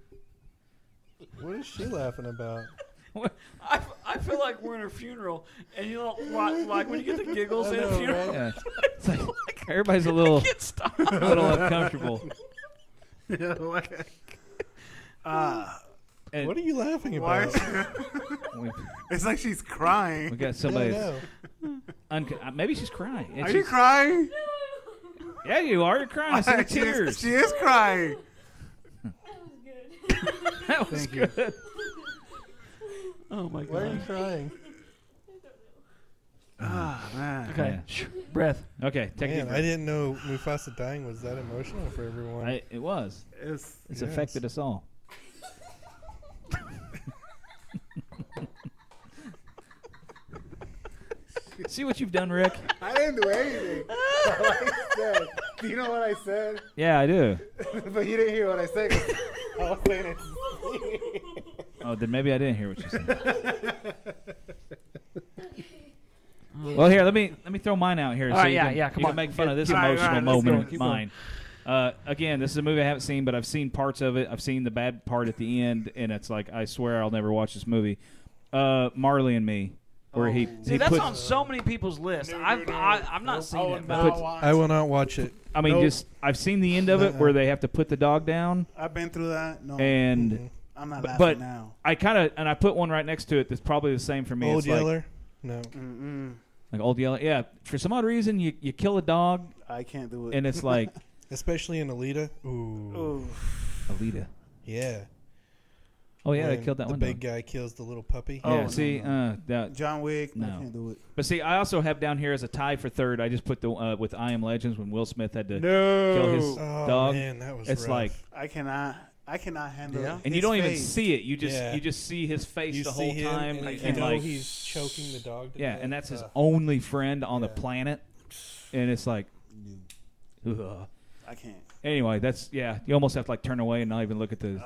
What is she laughing about? I feel like we're in a funeral, and you know, like when you get the giggles I in a know, funeral. right? Yeah. It's like everybody's a little uncomfortable. And What are you laughing about? It's like she's crying. we got somebody. No. Maybe she's crying. And Are you crying? Yeah, you are. You're crying. I see the tears. She is crying. That was good. Oh my Why are you god. crying? Ah, man. Okay. Yeah. Breath. Okay, take Man, it. I didn't know Mufasa dying was that emotional for everyone. It was. It's It's affected us all. See what you've done, Rick? I didn't do anything. Do you know what I said? Yeah, I do. But you didn't hear what I said. 'Cause I was saying it. Oh, then maybe I didn't hear what you said. Well, here, let me throw mine out here. All so right, you yeah, can, yeah, come you on. can make fun of this All right, emotional let's moment go, of keep mine. Again, this is a movie I haven't seen, but I've seen parts of it. I've seen the bad part at the end, and it's like, I swear I'll never watch this movie. Marley and Me, where he See, that's puts, on so many people's lists. I've not seen it, but I will not watch it. I mean, just I've seen the end of it where they have to put the dog down, I've been through that. No, and I'm not but laughing now. I put one right next to it that's probably the same for me. Old It's like, Yeller? No. like Old Yeller. Yeah, for some odd reason you kill a dog, I can't do it. and it's like Especially in Alita. Ooh. Ooh. Alita. Yeah. Oh yeah, they When killed that the one. big dog. guy kills the little puppy. Yeah, Oh, see, no. that. John Wick. No. I can't do it. But see, I also have down here as a tie for third. I just put the with I Am Legends when Will Smith had to kill his Oh, dog. man, that was It's rough. like, I cannot handle it. and you His don't even face. see it. You Yeah. just see his face you the see whole him time, and you and know like, he's choking the dog to yeah, death. and that's his only friend on the planet, and it's like, ugh. I can't. Anyway, that's you almost have to like turn away and not even look at the.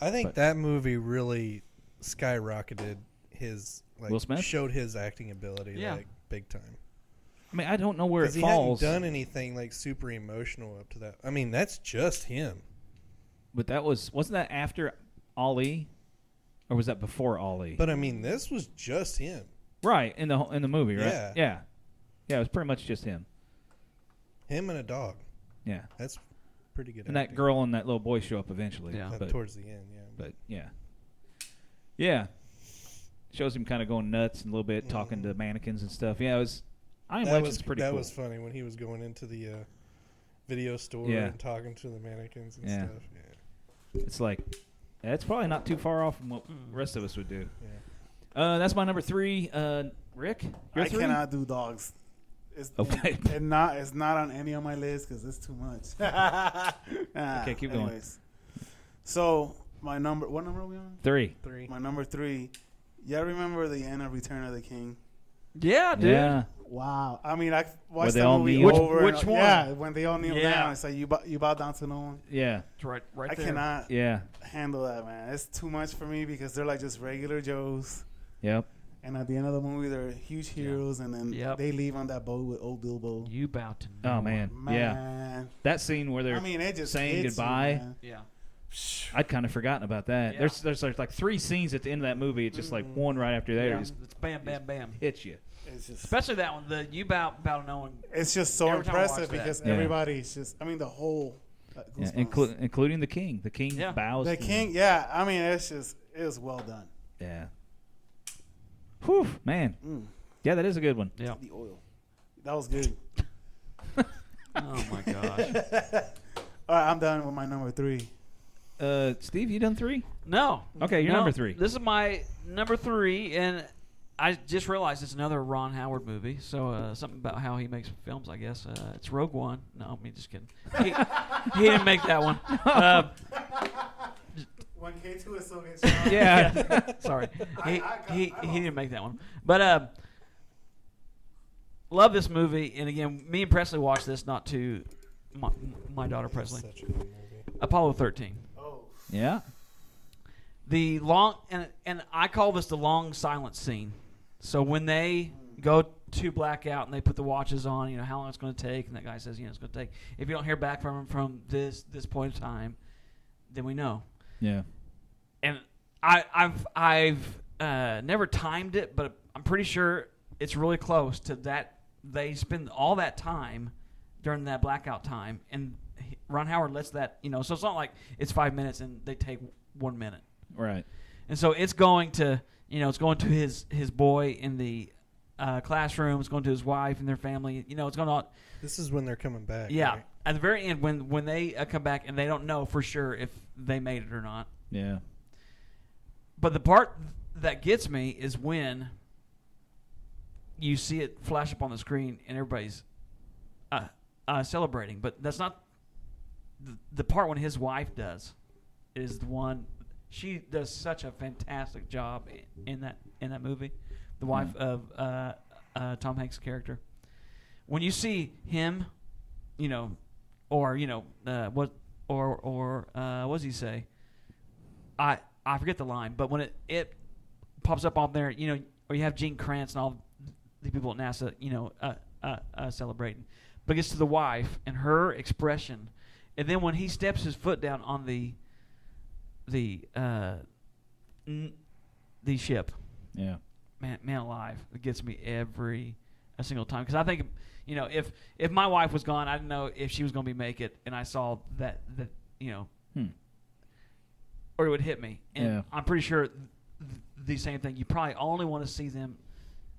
I think But- that movie really skyrocketed his Will Smith? showed his acting ability Yeah. like big time. I mean, I don't know where it Because he falls, hadn't done anything like super emotional up to that. I mean, that's just him. but that wasn't that after Ali, or was that before Ali? But I mean, this was just him. Right in the movie, right? Yeah. Yeah, it was pretty much just him. Him and a dog. Yeah. That's pretty good. And that girl and that little boy show up eventually. Yeah. But, towards the end, yeah. But, yeah. Yeah. Shows him kind of going nuts and a little bit, talking to mannequins and stuff. Yeah, it was... Iron Legend's pretty cool. That was funny when he was going into the video store and talking to the mannequins and stuff. Yeah. It's like... That's probably not too far off from what the rest of us would do. Yeah. That's my number 3. Rick, your 3? Cannot do dogs. It's not on any of my list because it's too much. Okay, keep going. So what number are we on? 3. My number 3. Yeah, remember the end of Return of the King? Yeah, dude. Yeah. Wow. I mean, I watched that movie kneel? over. Which one? Yeah, when they all kneel down. It's like you bow down to no one. Yeah. It's right I there. cannot Yeah. handle that, man. It's too much for me because they're like just regular Joes. Yep. And at the end of the movie, they're huge heroes, and then they leave on that boat with old Bilbo. You bow to Oh, man. Yeah. That scene where they're it just saying goodbye. Yeah. I'd kind of forgotten about that. Yeah. There's like 3 scenes at the end of that movie. It's just like one right after the other. It's bam, bam, bam. Hits you. It's just, especially that one. The you bow to no one. It's just so impressive because everybody's just. I mean, the whole. Including the king. The king bows. The king. Yeah. I mean, it was well done. Yeah. Whew, man. Yeah, that is a good one. Yeah. The oil. That was good. Oh my gosh. All right, I'm done with my number 3. Steve, you done 3? No. Okay, you're number 3. This is my number 3, and I just realized it's another Ron Howard movie. So something about how he makes films, I guess. It's Rogue One. No, I mean, just kidding. He didn't make that one. When K2 is so good. Yeah. Sorry. He didn't make that one. But love this movie. And again, me and Presley watched this, not to my daughter Presley. Such a good movie. Apollo 13. Oh. Yeah. The long and I call this the long silent scene. So when they go to blackout and they put the watches on, you know how long it's going to take, and that guy says, it's going to take. If you don't hear back from him from this point in time, then we know. Yeah. And I've never timed it, but I'm pretty sure it's really close to that. They spend all that time during that blackout time, and Ron Howard lets that, so it's not like it's 5 minutes and they take 1 minute. Right. And so it's going to, it's going to his boy in the classroom. It's going to his wife and their family. It's going to. This is when they're coming back. Yeah. Right? At the very end, when they come back and they don't know for sure if they made it or not. Yeah. But the part that gets me is when you see it flash up on the screen and everybody's celebrating. But that's not the part when his wife does. Is the one she does such a fantastic job in that movie. The wife of Tom Hanks' character. When you see him, what does he say? I forget the line, but when it pops up on there, or you have Gene Kranz and all the people at NASA, celebrating. But it gets to the wife and her expression, and then when he steps his foot down on the ship, yeah, man alive, it gets me every single time because I think, if my wife was gone, I didn't know if she was going to make it, and I saw that or it would hit me. And I'm pretty sure the same thing. You probably only want to see them,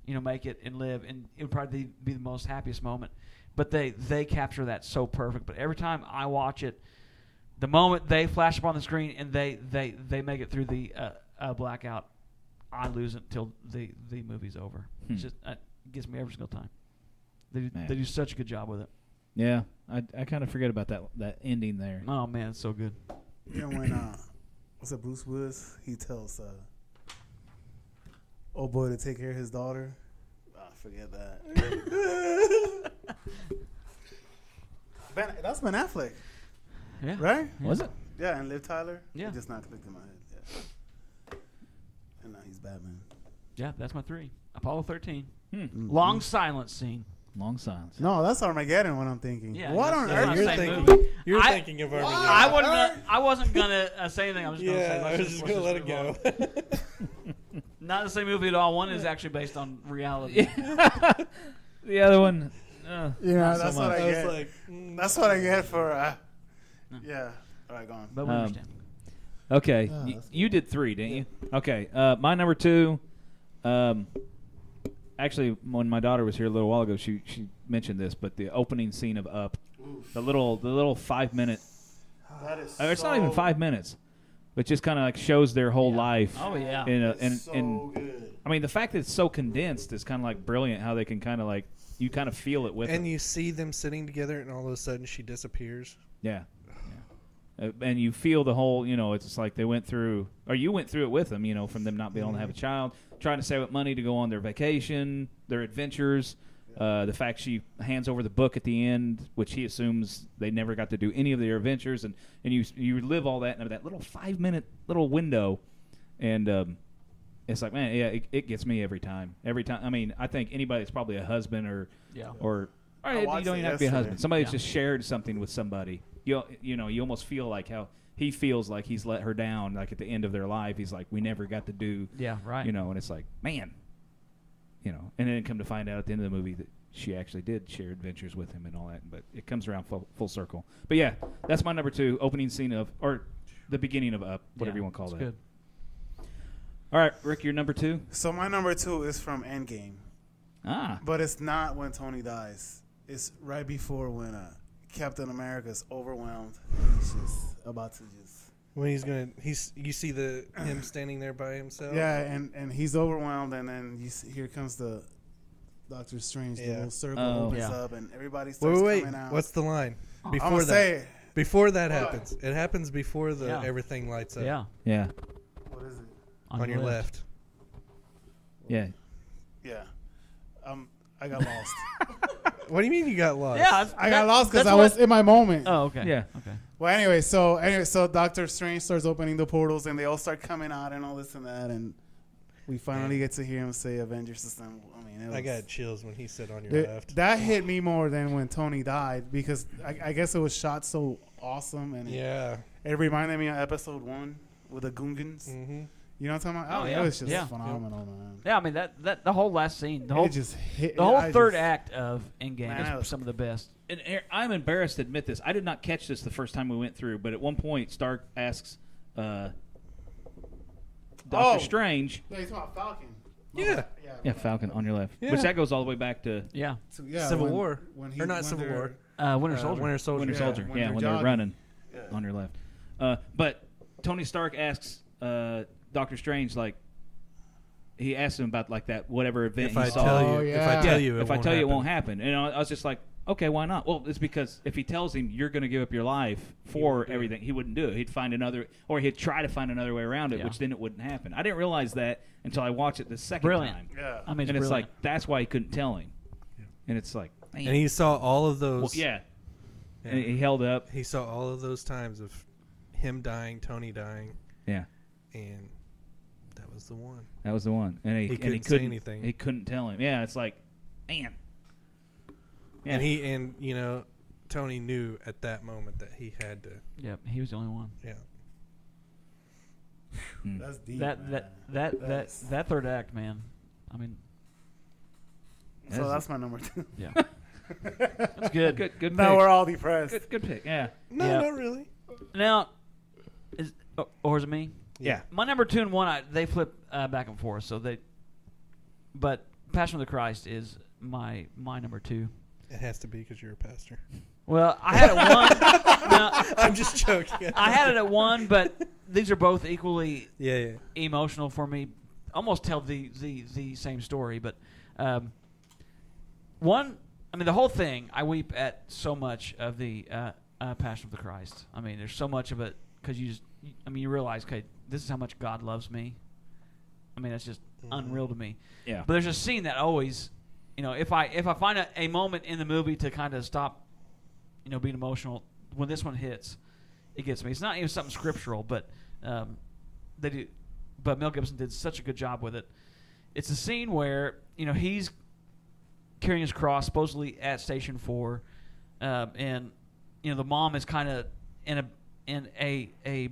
make it and live, and it would probably be the most happiest moment. But they capture that so perfect. But every time I watch it, the moment they flash up on the screen and they make it through the blackout, I lose it until the movie's over. It's just it gets me every single time. They do such a good job with it. Yeah, I kind of forget about that ending there. Oh man, it's so good. When what's it, Bruce Willis? He tells old boy to take care of his daughter. Forget that. That's Ben Affleck. Yeah. Right? Yeah. Was it? Yeah, and Liv Tyler. Yeah. It just not clicked in my head. Yeah. And now he's Batman. Yeah, that's my 3. Apollo 13. Mm-hmm. Long silence scene. Long silence. No, that's Armageddon. What I'm thinking. Yeah, what on that's earth? You're thinking of Armageddon. I wasn't gonna say anything. I was just gonna say. I was just gonna let it go. Not the same movie at all. One is actually based on reality. The other one, that's what I get. Like, that's what I get for. Yeah. All right, go on. But we understand. Okay, you did 3, didn't you? Okay, my number 2. Actually, when my daughter was here a little while ago, she mentioned this, but the opening scene of Up, the little 5-minute. That is. It's not even 5 minutes, but just kind of like shows their whole life. Oh yeah. Good. I mean, the fact that it's so condensed is kind of like brilliant. How they can kind of like you kind of feel it with and them. you see them sitting together, and all of a sudden she disappears. Yeah. And you feel the whole, it's like they went through, or you went through it with them, from them not being able to have a child, trying to save up money to go on their vacation, their adventures. The fact she hands over the book at the end, which he assumes they never got to do any of their adventures, and you live all that in that little 5-minute little window, and it's like, man, yeah, it gets me every time. Every time. I mean, I think anybody that's probably a husband or you don't even have to be a husband. Somebody that's just shared something with somebody. You almost feel like how he feels like he's let her down. Like at the end of their life, he's like, we never got to do. Yeah, right. And it's like, man. And then come to find out at the end of the movie that she actually did share adventures with him and all that. But it comes around full circle. But yeah, that's my number 2, opening scene of, or the beginning of Up, whatever you want to call that. Good. All right, Rick, your number 2. So my number 2 is from Endgame. But it's not when Tony dies. It's right before when Captain America's overwhelmed. He's just about to just. When you see him standing there by himself. Yeah, and he's overwhelmed, and then here comes the Doctor Strange. The little circle opens up, and everybody starts coming out. What's the line? Before that happens. It happens before everything lights up. Yeah. Yeah. What is it? On your left. Yeah. Yeah. I got lost. What do you mean you got lost? Yeah, I got lost because I was in my moment. Oh, okay. Yeah. Okay. Well, anyway, so Doctor Strange starts opening the portals, and they all start coming out, and all this and that, and we finally get to hear him say Avengers Assemble. I mean, I got chills when he said on your left. That hit me more than when Tony died, because I guess it was shot so awesome, and it reminded me of episode 1 with the Gungans. Mm-hmm. You know what I'm talking about? Yeah. It was just phenomenal, man. Yeah, I mean that the whole last scene, the whole just hit. The whole third act of Endgame is some of the best. And I'm embarrassed to admit this. I did not catch this the first time we went through, but at one point Stark asks Doctor Strange. No, he's talking about Falcon. Yeah, Falcon on your left. Yeah. Which that goes all the way back to Civil War. Civil War. Winter Soldier. Winter Soldier. Winter Soldier. when Yeah, they're when they're jogging. running on your left. But Tony Stark asks Doctor Strange, like, he asked him about like that whatever event If he I saw. tell you, if I tell you, it won't happen. And I was just like, okay, why not? Well, it's because if he tells him you're going to give up your life for everything, he wouldn't do it. He'd find another, or he'd try to find another way around it, which then it wouldn't happen. I didn't realize that until I watched it the second time. Yeah. I mean, And it's brilliant. like, that's why he couldn't tell him. And it's like, man. And he saw all of those. Well, yeah. And he held up. He saw all of those times of him dying, Tony dying. Yeah. And that was the one. That was the one. And he couldn't say anything. He couldn't tell him. Yeah, it's like, man. Yeah. And Tony knew at that moment that he had to. Yep, he was the only one. Yeah. That's deep. That third act, man. I mean, so that's my number 2. yeah, that's good. Good pick. Now we're all depressed. Good pick. Yeah. No, Yeah. not really. Now, or is it me? Yeah. My number 2 and 1, they flip back and forth. But Passion of the Christ is my number 2. It has to be because you're a pastor. Well, I had it 1. No, I'm just joking. I had it at 1, but these are both equally Yeah. emotional for me. Almost tell the same story, but one. I mean, the whole thing. I weep at so much of the Passion of the Christ. I mean, there's so much of it because you realize, okay, this is how much God loves me. I mean, that's just unreal to me. Yeah. But there's a scene that always, if I find a moment in the movie to kind of stop, being emotional, when this one hits, it gets me. It's not even something scriptural, but they do. But Mel Gibson did such a good job with it. It's a scene where he's carrying his cross, supposedly at Station 4, and the mom is kind of in a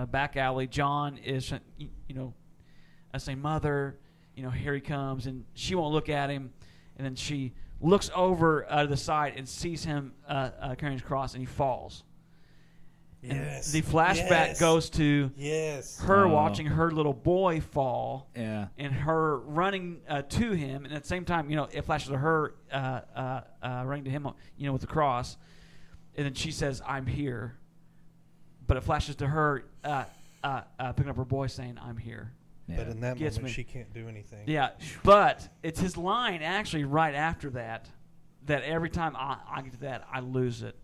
back alley. John is saying, "Mother, here he comes," and she won't look at him, and then she looks over to the side and sees him carrying his cross, and he falls. Yes. And the flashback goes to her watching her little boy fall, and her running to him, and at the same time, it flashes to her running to him, with the cross, and then she says, "I'm here," but it flashes to her picking up her boy saying, "I'm here." Yeah. But in that moment, she can't do anything. Yeah, but it's his line actually right after that every time I get to that, I lose it.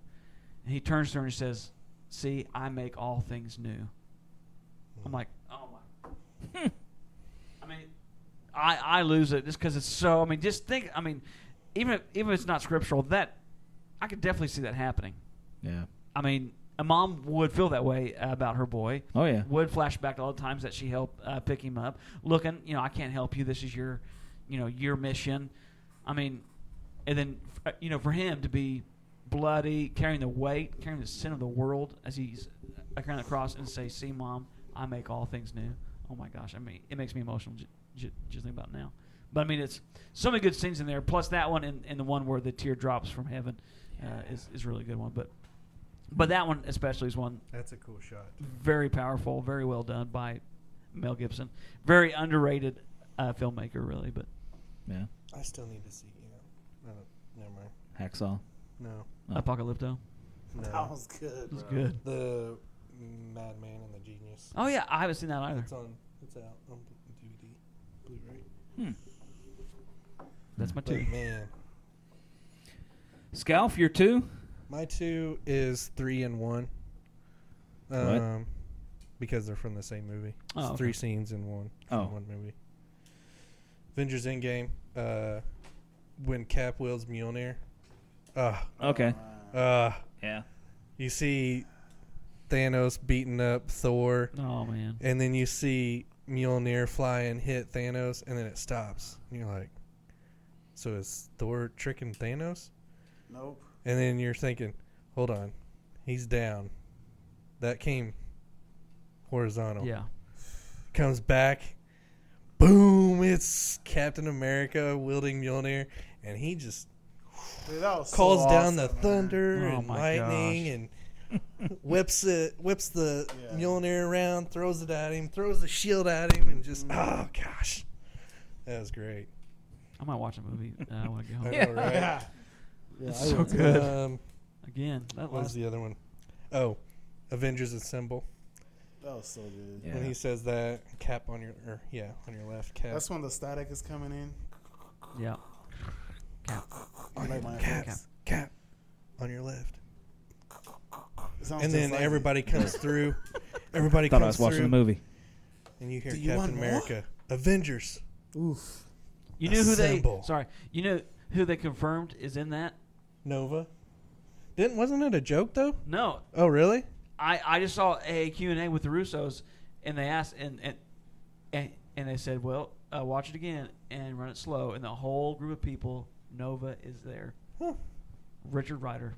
And he turns to her and says, "See, I make all things new." I'm like, oh my. I mean, I lose it just because it's so. I mean, just think. I mean, even if it's not scriptural, that I could definitely see that happening. Yeah. I mean, a mom would feel that way about her boy. Oh yeah. Would flash back to all the times that she helped pick him up. Looking, I can't help you. This is your, your mission. I mean, and then for him to be bloody, carrying the weight, carrying the sin of the world as he's carrying the cross, and say, "See, Mom, I make all things new." Oh my gosh! I mean, it makes me emotional just thinking about it now. But I mean, it's so many good scenes in there. Plus that one and the one where the tear drops from heaven is a really good one. But that one especially is one. That's a cool shot. Very powerful, very well done by Mel Gibson. Very underrated filmmaker, really. But yeah, I still need to see. Never mind. Hacksaw. No. Apocalypto. No. That was good. It was good. The Madman and the Genius. Oh yeah, I haven't seen that either. It's out on DVD, Blu-ray. That's my 2. Man. Scalf, your 2? My 2 is 3 in 1. What? Because they're from the same movie. Oh, it's okay. 3 scenes in one. One movie. Avengers Endgame. When Cap wields Mjolnir. Okay. Yeah. You see Thanos beating up Thor. Oh man. And then you see Mjolnir fly and hit Thanos, and then it stops. And you're like, so is Thor tricking Thanos? Nope. And then you're thinking, hold on, he's down. That came horizontal. Yeah. Comes back. Boom! It's Captain America wielding Mjolnir, and he just calls down the thunder and lightning and whips the Mjolnir around, throws it at him, throws the shield at him, and just oh gosh, that was great. I might watch a movie. I want to go home. I know, right? Yeah, it's so good. Again, that was the other one. Oh, Avengers Assemble. That was so good. Yeah. When he says that, Cap on your left. Cap. That's when the static is coming in. Yeah. Cap. Cap on your left. And then like everybody comes through. Everybody thought comes I was watching through, the movie. and you hear Captain America. Avengers. Oof. You knew Assemble. You know who they confirmed is in that? Nova. Wasn't it a joke though? No. Oh really? I just saw a Q&A with the Russos, and they asked and they said, well, watch it again and run it slow, and the whole group of people, Nova is there. Huh. Richard Rider.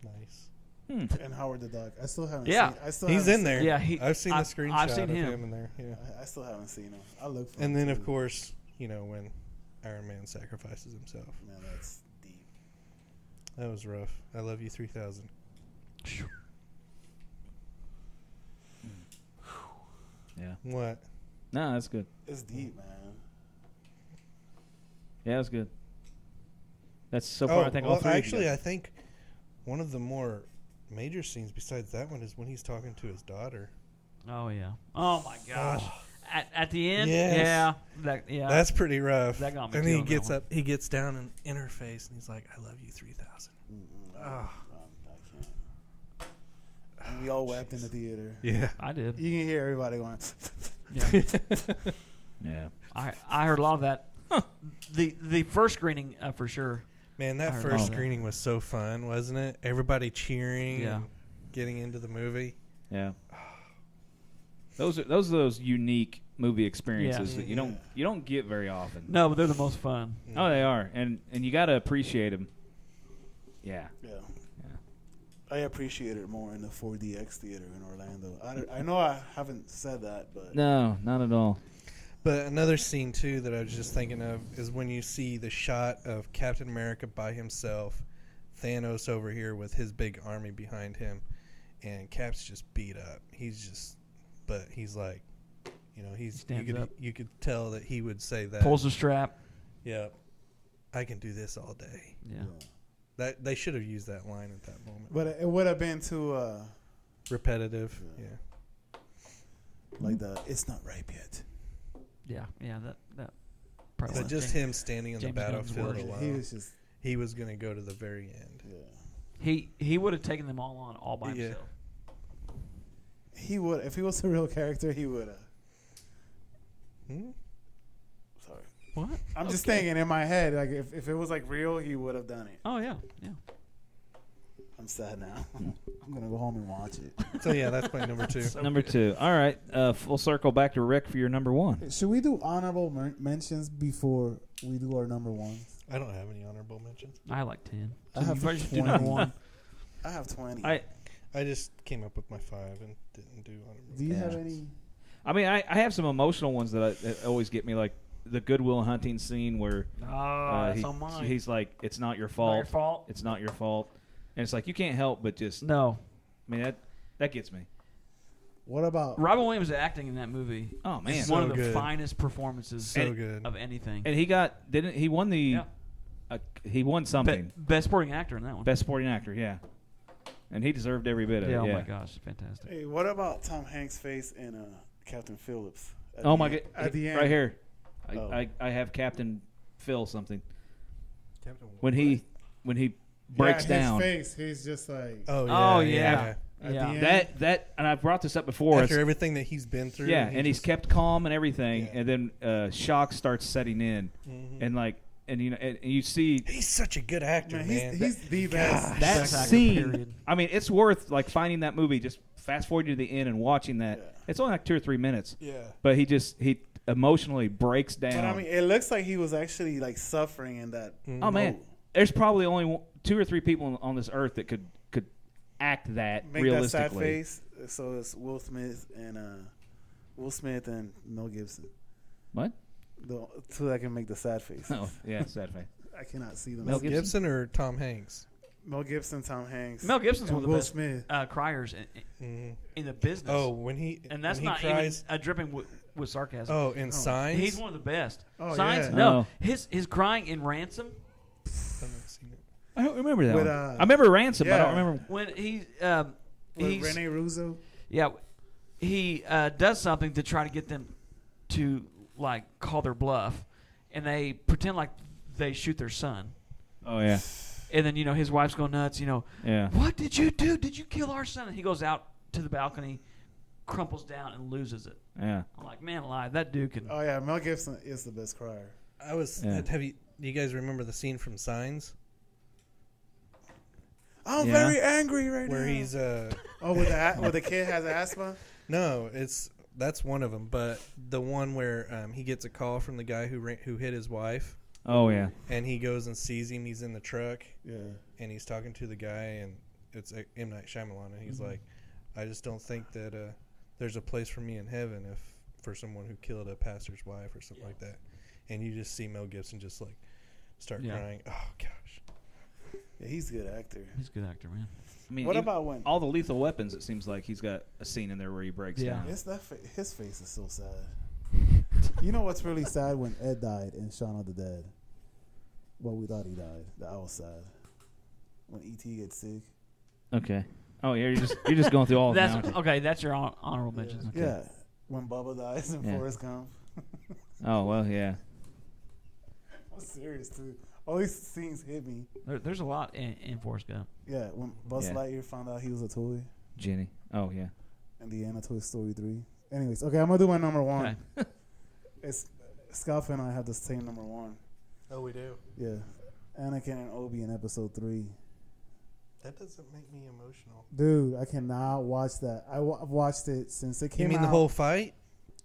Nice. And Howard the Duck. I still haven't seen he's in there. Yeah, I've seen the screenshot I've seen of him in there. Yeah. I still haven't seen him. I look for And him then, too. of course, when Iron Man sacrifices himself. Man, that's deep. That was rough. I love you 3000. Yeah. What? No, that's good. It's deep, man. Yeah, that's good. That's so far. I think all three. Actually, I think one of the more major scenes besides that one is when he's talking to his daughter. Oh yeah. Oh my gosh. At the end, yes. yeah. That's pretty rough. That got me. And he gets up, he gets down in her face, and he's like, "I love you 3000." I can't. And we all wept in the theater. Yeah, I did. You can hear everybody going. Yeah. I heard a lot of that. The first screening for sure. Man, that first screening was so fun, wasn't it? Everybody cheering, and getting into the movie. Yeah. Those are those unique movie experiences that you don't get very often. No, but they're the most fun. Oh, they are, and you got to appreciate them. Yeah. I appreciate it more in the 4DX theater in Orlando. I know I haven't said that, but no, not at all. But another scene, too, that I was just thinking of is when you see the shot of Captain America by himself, Thanos over here with his big army behind him, and Cap's just beat up. But he's like, you could tell that he would say that. Pulls the strap. Yeah. I can do this all day. Yeah. That they should have used that line at that moment. But it would have been too repetitive. Yeah. Like it's not ripe yet. Yeah, that But just him standing on the battlefield alone. He was going to go to the very end. Yeah. He would have taken them all on all by himself. He would, if he was a real character, he would have. Sorry. What? I'm just thinking in my head, like if it was like real, he would have done it. Oh yeah. I'm sad now. I'm gonna go home and watch it. So yeah, that's my number 2. Number 2. All right, full circle back to Rick for your number 1. Should we do honorable mentions before we do our number 1s? I don't have any honorable mentions. I like 10. I have 20. number 1. I have 20. I just came up with my 5 and didn't do honorable. Do you have any? I mean, I have some emotional ones that always get me, like the Goodwill Hunting scene where that's on mine. he's like, "It's not your fault. Not your fault. It's not your fault," and it's like you can't help but just no. I mean that gets me. What about Robin Williams acting in that movie? Oh man, it's one of the finest performances of anything. And he won the he won something. Best supporting actor in that one. Best supporting actor, yeah. And he deserved every bit of it. Oh my gosh, fantastic. Hey, what about Tom Hanks' face in Captain Phillips? Oh my god! At the end, right here, I have Captain Phil something. Captain when he breaks down, his face, he's just like, yeah. That and I've brought this up before. After everything that he's been through, and he's kept calm and everything, and then shock starts setting in, and you see he's such a good actor, man. He's the best. That scene, I mean, it's worth like finding that movie. Just fast forward to the end and watching that. Yeah. It's only like 2 or 3 minutes. Yeah. But he emotionally breaks down. But I mean, it looks like he was actually like suffering in that. Oh man, there's probably only 2 or 3 people on this earth that could act that make realistically. That sad face. So it's Will Smith and Mel Gibson. What? The two that can make the sad face. Oh yeah, sad face. I cannot see them. Mel Gibson or Tom Hanks? Mel Gibson, Tom Hanks. Mel Gibson's one of the Will best Smith. Criers in the business. Oh, when he that's when not he cries, even dripping with sarcasm. Oh, in Signs, he's one of the best. Oh, Signs, yeah. no, his crying in Ransom. I don't remember that With, one. I remember Ransom, but I don't remember when he's Rene Russo. Yeah, he does something to try to get them to like call their bluff, and they pretend like they shoot their son. Oh yeah. And then his wife's going nuts. Yeah. What did you do? Did you kill our son? And he goes out to the balcony, crumples down, and loses it. Yeah. I'm like, man alive, that dude can. Oh yeah, Mel Gibson is the best crier. Do you guys remember the scene from Signs? I'm very angry right now. Where he's where the kid has asthma. No, that's one of them. But the one where he gets a call from the guy who hit his wife. Oh yeah. And he goes and sees him. He's in the truck. Yeah. And he's talking to the guy, and it's M. Night Shyamalan, and he's like, "I just don't think that there's a place for me in heaven for someone who killed a pastor's wife or something like that." And you just see Mel Gibson just like start crying. Oh gosh. Yeah, he's a good actor. He's a good actor, man. I mean, what about when all the Lethal Weapons? It seems like he's got a scene in there where he breaks down. It's his face is so sad. You know what's really sad? When Ed died in Shaun of the Dead. Well, we thought he died. That was sad. When E.T. gets sick. Okay. Oh yeah, you're just going through all of them. Okay, that's your honorable mentions. Okay. Yeah. When Bubba dies in Forrest Gump. Oh well, yeah. I'm serious too. All these scenes hit me. There's a lot in Forrest Gump. Yeah, when Buzz Lightyear found out he was a toy. Jenny. Oh yeah. And the end of Toy Story 3. Anyways, okay, I'm gonna do my number 1. Okay. It's Scoff and I have the same number 1. Oh, we do. Yeah, Anakin and Obi in Episode 3. That doesn't make me emotional. Dude, I cannot watch that. I've watched it since it came out. You mean the whole fight?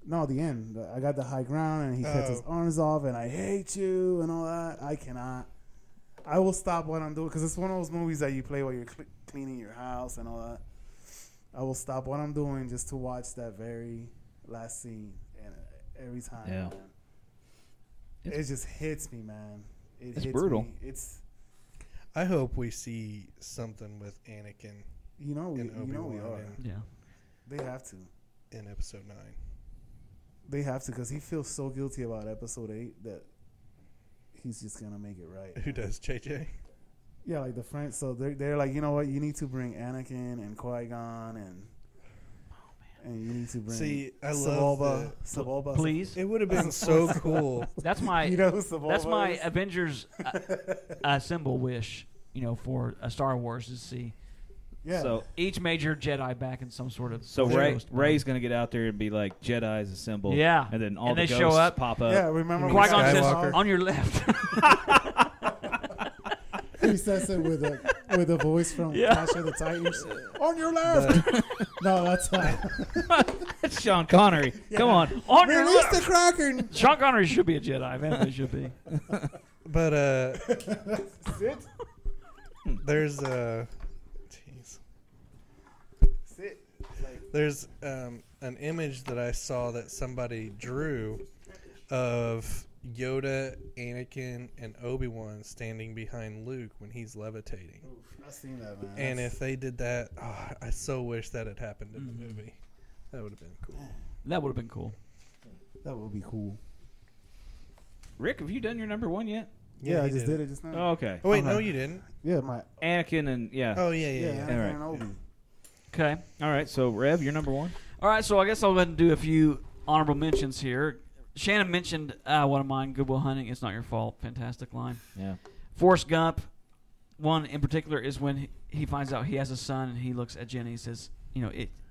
No, the end. I got the high ground, and he cuts his arms off, and I hate you, and all that. I cannot. I will stop what I'm doing, because it's one of those movies that you play while you're cleaning your house and all that. I will stop what I'm doing just to watch that very last scene. And every time. Yeah. Man. It just hits me, man. It's brutal. Me. I hope we see something with Anakin. We are. Yeah. They have to. In episode 9. They have to, because he feels so guilty about episode 8 that he's just gonna make it right. Who does, JJ? Yeah, like the French. So they're like, you know what? You need to bring Anakin and Qui-Gon and you need to bring. See, I love Sebulba. Please. It would have been so cool. That's my. You know who Sebulba That's my is? Avengers symbol wish. For a Star Wars to see. Yeah. So each major Jedi back in some sort of. Ray's gonna get out there and be like, Jedi is a symbol. Yeah. And then all And the they ghosts show up. pop up. Yeah, remember Qui-Gon says, Skywalker. on your left. He says it with a voice from Clash of the Titans. On your left. No, that's That's Sean Connery. Yeah. Come on. On your Release left. the Kraken. Sean Connery should be a Jedi. Man, he should be. But Sit. there's jeez. Sit. There's an image that I saw that somebody drew of Yoda, Anakin, and Obi-Wan standing behind Luke when he's levitating. Oof, I've seen that, man. And if they did that, I so wish that had happened in the movie. That would have been cool. That would have been cool. That would be cool. Rick, have you done your number 1 yet? Yeah, I he just did it just now. Oh, okay. Oh wait, no, you didn't. Yeah, my Anakin and Oh yeah. Anakin All right. and Obi. Okay. All right. So Rev, you're number 1. All right, so I guess I'll go ahead and do a few honorable mentions here. Shannon mentioned one of mine, Good Will Hunting. It's not your fault. Fantastic line. Yeah. Forrest Gump, one in particular, is when he finds out he has a son and he looks at Jenny and says,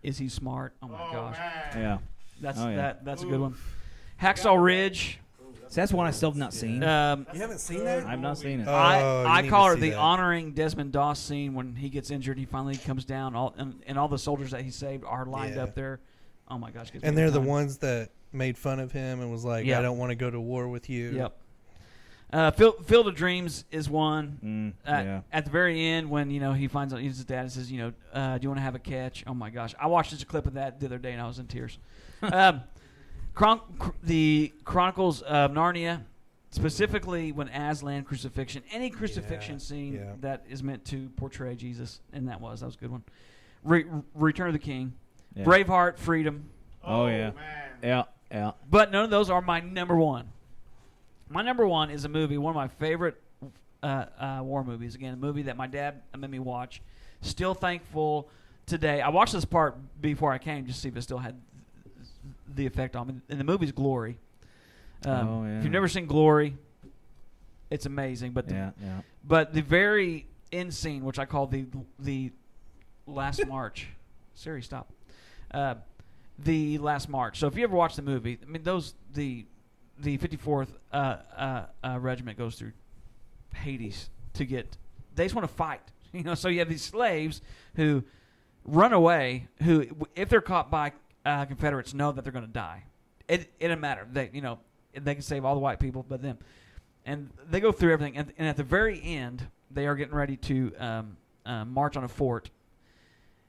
is he smart? Oh, my gosh. Man. Yeah. That's yeah. a good one. Hacksaw Ridge. So that's one I still have not seen. You haven't seen that? I've not seen it. I need call to her see the that. honoring Desmond Doss scene when he gets injured. He finally comes down, and all the soldiers that he saved are lined up there. Oh my gosh! And they're the ones that made fun of him and was like, Yeah. "I don't want to go to war with you." Yep. Field of Dreams is one. Yeah. At the very end, when he finds out he's his dad and says, "Do you want to have a catch?" Oh my gosh! I watched just a clip of that the other day and I was in tears. The Chronicles of Narnia. Specifically, when Aslan crucifixion, any crucifixion scene that is meant to portray Jesus, and that was a good one. Return of the King, Yeah. Braveheart, Freedom. Oh yeah. Man. Yeah. But none of those are my number one. My number one is a movie, one of my favorite war movies. Again, a movie that my dad made me watch. Still thankful today. I watched this part before I came just to see if it still had the effect on me. And the movie's Glory. If you've never seen Glory, it's amazing. But but the very end scene, which I call the last march. Siri, stop. The last march. So if you ever watch the movie, I mean, the 54th regiment goes through Hades to get. They just want to fight. So you have these slaves who run away. Who, if they're caught by Confederates, know that they're going to die. It doesn't matter. They can save all the white people, but them. And they go through everything. And at the very end, they are getting ready to march on a fort.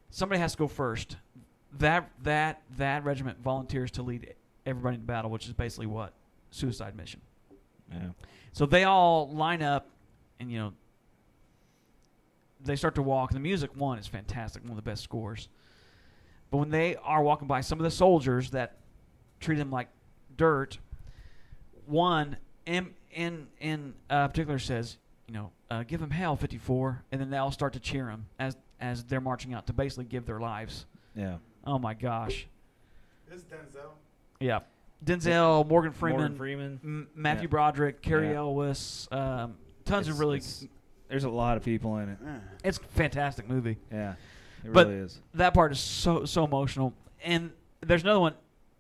Somebody has to go first. That regiment volunteers to lead everybody into battle, which is basically what? Suicide mission. Yeah. So they all line up, and they start to walk. The music, one, is fantastic, one of the best scores. But when they are walking by some of the soldiers that treat them like dirt, one in particular says, give them hell, 54, and then they all start to cheer them as they're marching out to basically give their lives. Yeah. Oh my gosh. This is Denzel. Yeah. Denzel, Morgan Freeman, Matthew Yeah. Broderick, Carrie Yeah. Elwes, tons of really. There's a lot of people in it. It's a fantastic movie. Yeah. It But really is. that part is so emotional. And there's another one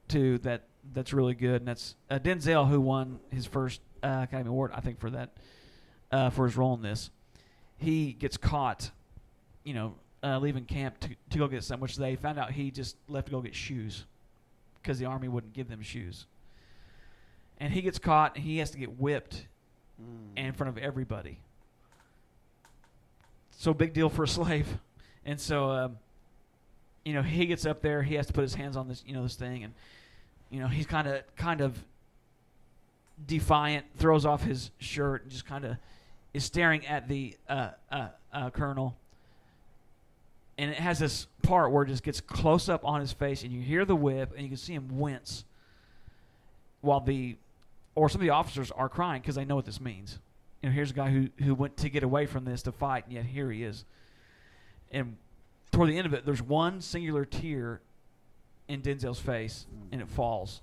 too that's really good, and that's Denzel, who won his first Academy Award, I think, for that for his role in this. He gets caught, leaving camp to go get something, which they found out he just left to go get shoes because the army wouldn't give them shoes. And he gets caught, and he has to get whipped in front of everybody. So big deal for a slave. And so, he gets up there. He has to put his hands on this, this thing, and he's kind of defiant, throws off his shirt, and just kind of is staring at the colonel. And it has this part where it just gets close up on his face, and you hear the whip, and you can see him wince while some of the officers are crying because they know what this means. Here's a guy who went to get away from this to fight, and yet here he is. And toward the end of it, there's one singular tear in Denzel's face, and it falls,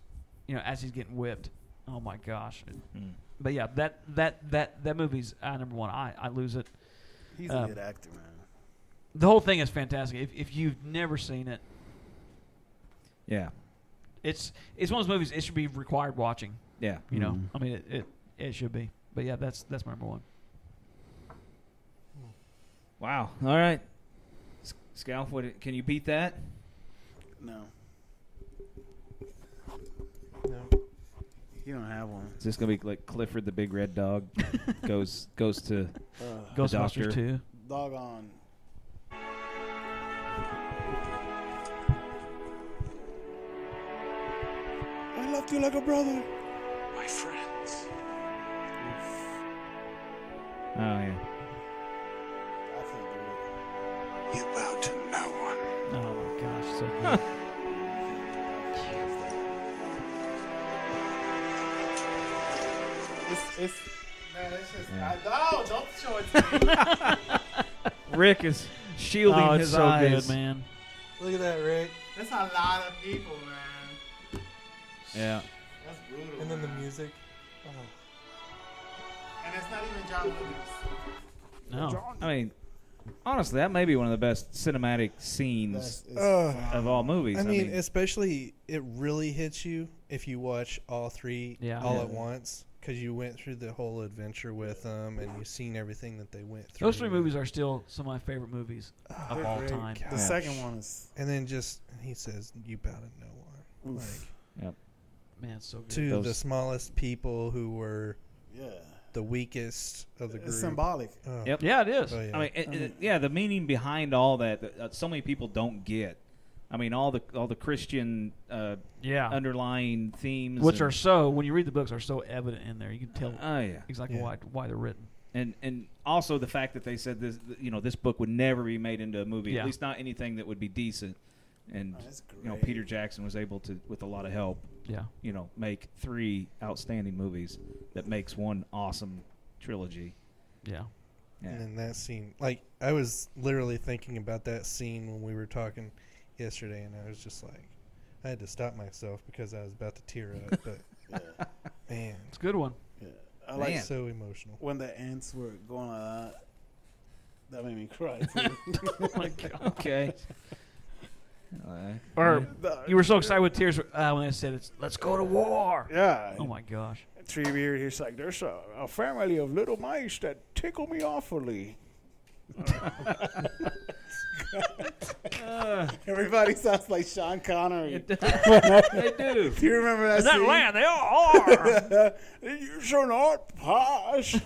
as he's getting whipped. Oh my gosh! But yeah, that movie's number one. I lose it. He's a good actor, man. The whole thing is fantastic. If you've never seen it, yeah, it's one of those movies. It should be required watching. Yeah, I mean it should be. But yeah, that's my number one. Wow. All right, Scalf, can you beat that? No. No. You don't have one. Is this gonna be like Clifford the Big Red Dog goes to Ghostbusters 2? Doggone. I loved you like a brother. My friends. Oh yeah. I can't do it. You bow to no one. Oh my gosh, so good. Don't show it to me. Rick is shielding his so eyes. Good, man. Look at that, Rick. That's a lot of people, man. Yeah. That's brutal. And then the man. music. Oh. And it's not even John Williams. No. I mean, honestly, that may be one of the best cinematic scenes of all movies. I mean, especially it really hits you if you watch all three all at once, because you went through the whole adventure with them and you've seen everything that they went through. Those three movies are still some of my favorite movies of all great. time. The second one is. And then he says, "You bow to no one." Oof. Yep. Man, it's so good. To the smallest people who were Yeah. the weakest of the group. It's symbolic. Oh. Yep. Yeah, it is. Oh, yeah. I mean, the meaning behind all that so many people don't get. I mean, all the Christian underlying themes, which are so, when you read the books, are so evident in there. You can tell exactly why they're written. And also the fact that they said this book would never be made into a movie, at least not anything that would be decent. And Peter Jackson was able to, with a lot of help, make 3 outstanding movies that makes one awesome trilogy. Yeah. And then that scene, I was literally thinking about that scene when we were talking yesterday, and I was just like, I had to stop myself because I was about to tear up. But man, it's a good one. Yeah. I like so emotional when the ants were going like that. That made me cry too. Oh my God. Okay. Or you were so excited with tears when they said, "Let's go to war." Yeah. Oh my gosh. Treebeard, he's like, there's a family of little mice that tickle me awfully. Everybody sounds like Sean Connery. They do. Do you remember that In that scene? land, they all are. You shall not pass.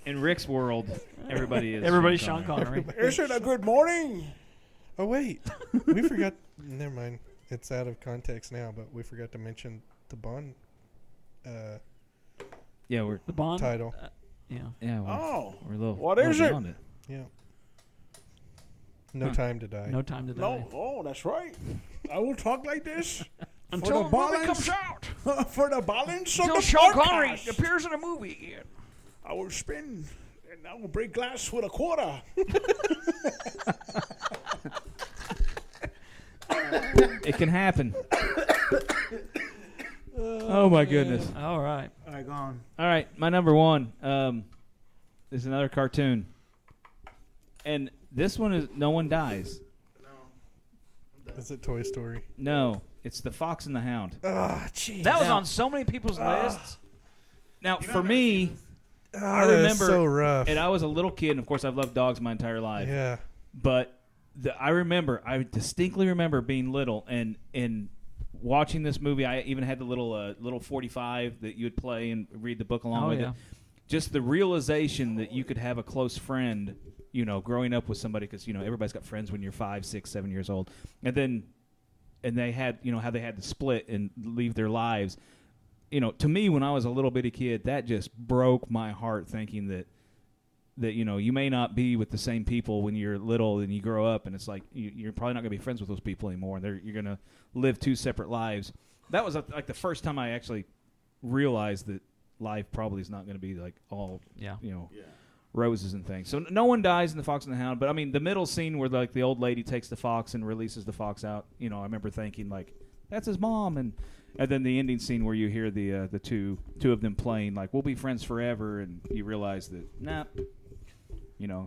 In Rick's world, everybody's Sean Connery. Is it a good morning? Oh wait, we forgot. Never mind. It's out of context now, but we forgot to mention the Bond. We're The Bond title. Yeah. We're a little. What is it? beyond Yeah. No Time to Die. No Time to Die. No. Oh, that's right. I will talk like this Until the movie comes out. for the balance of Until the Sean Connery podcast. appears in a movie again. I will spin and I will break glass with a quarter. It can happen. Oh my goodness. All right. All right, go on. All right, my number one is another cartoon, and this one is No One Dies. Is it Toy Story? No, it's The Fox and the Hound. Oh, jeez. That was on so many people's lists. Now, for me, I That is remember, so rough. and I was a little kid, and of course, I've loved dogs my entire life. Yeah. But I distinctly remember being little and watching this movie. I even had the little 45 that you would play and read the book along with it. Just the realization that you could have a close friend, growing up with somebody, because everybody's got friends when you're 5, 6, 7 years old, and then they had, how they had to split and leave their lives. To me, when I was a little bitty kid, that just broke my heart, thinking that you may not be with the same people when you're little and you grow up, and it's like you're probably not going to be friends with those people anymore, and you're going to live two separate lives. That was like the first time I actually realized that life probably is not going to be like all roses and things. So no one dies in The Fox and the Hound, but I mean the middle scene where like the old lady takes the fox and releases the fox out. I remember thinking like that's his mom, and then the ending scene where you hear the two of them playing like we'll be friends forever, and you realize that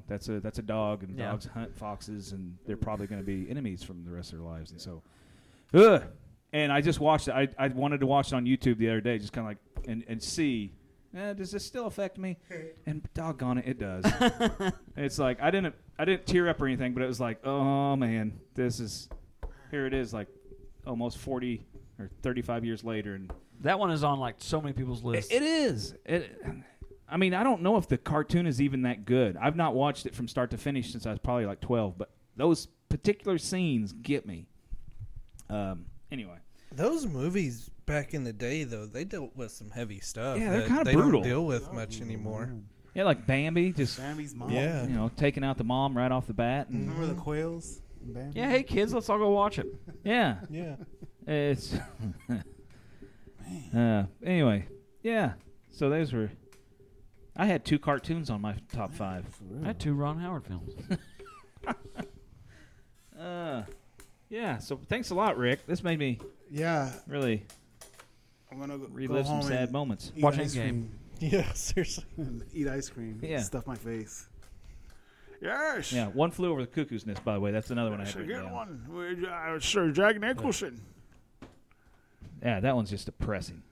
that's a dog, and dogs hunt foxes, and they're probably going to be enemies from the rest of their lives, and so. And I just watched it. I wanted to watch it on YouTube the other day, just kind of like and see, does this still affect me? And doggone it, it does. It's like I didn't tear up or anything, but it was like, oh man, here it is, like almost 40 or 35 years later, and that one is on like so many people's lists. It is. I mean, I don't know if the cartoon is even that good. I've not watched it from start to finish since I was probably like 12, but those particular scenes get me. Anyway. Those movies back in the day, though, they dealt with some heavy stuff. Yeah, they're kind of They brutal. don't deal with much anymore. Yeah, like Bambi, Bambi's mom. Yeah. Taking out the mom right off the bat. And Remember the quails? Bambi? Yeah, hey kids, let's all go watch it. Yeah. Yeah. It's anyway, yeah. So those were. I had 2 cartoons on my top 5. I had 2 Ron Howard films. Yeah. So thanks a lot, Rick. This made me really I'm gonna relive some sad moments. Watch Endgame. Yeah, seriously. Eat ice cream. Yeah. Stuff my face. Yes. Yeah. One Flew Over the Cuckoo's Nest, by the way. That's another one I had That's a written good down. one. With Sir Jack Nicholson. Yeah, that one's just depressing.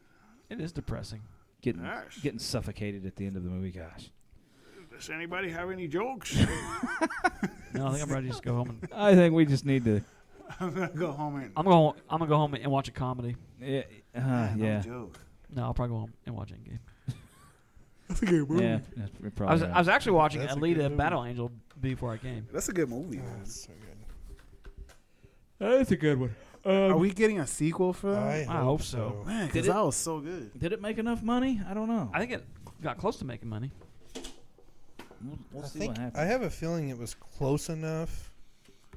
It is depressing. Getting suffocated at the end of the movie. Gosh. Does anybody have any jokes? No, I think I'm ready to just go home. I think we just need to. I'm gonna go home and. I'm gonna go home and watch a comedy. Yeah. No joke. No, I'll probably go home and watch Endgame. That's a good movie. Yeah. I was actually watching That's a Alita good movie. Battle Angel before I came. That's a good movie. That's so good. That's a good one. Are we getting a sequel for that? I hope so. Man, Did because it- that was so good. Did it make enough money? I don't know. I think it got close to making money. We'll I see think what happens. I have a feeling it was close enough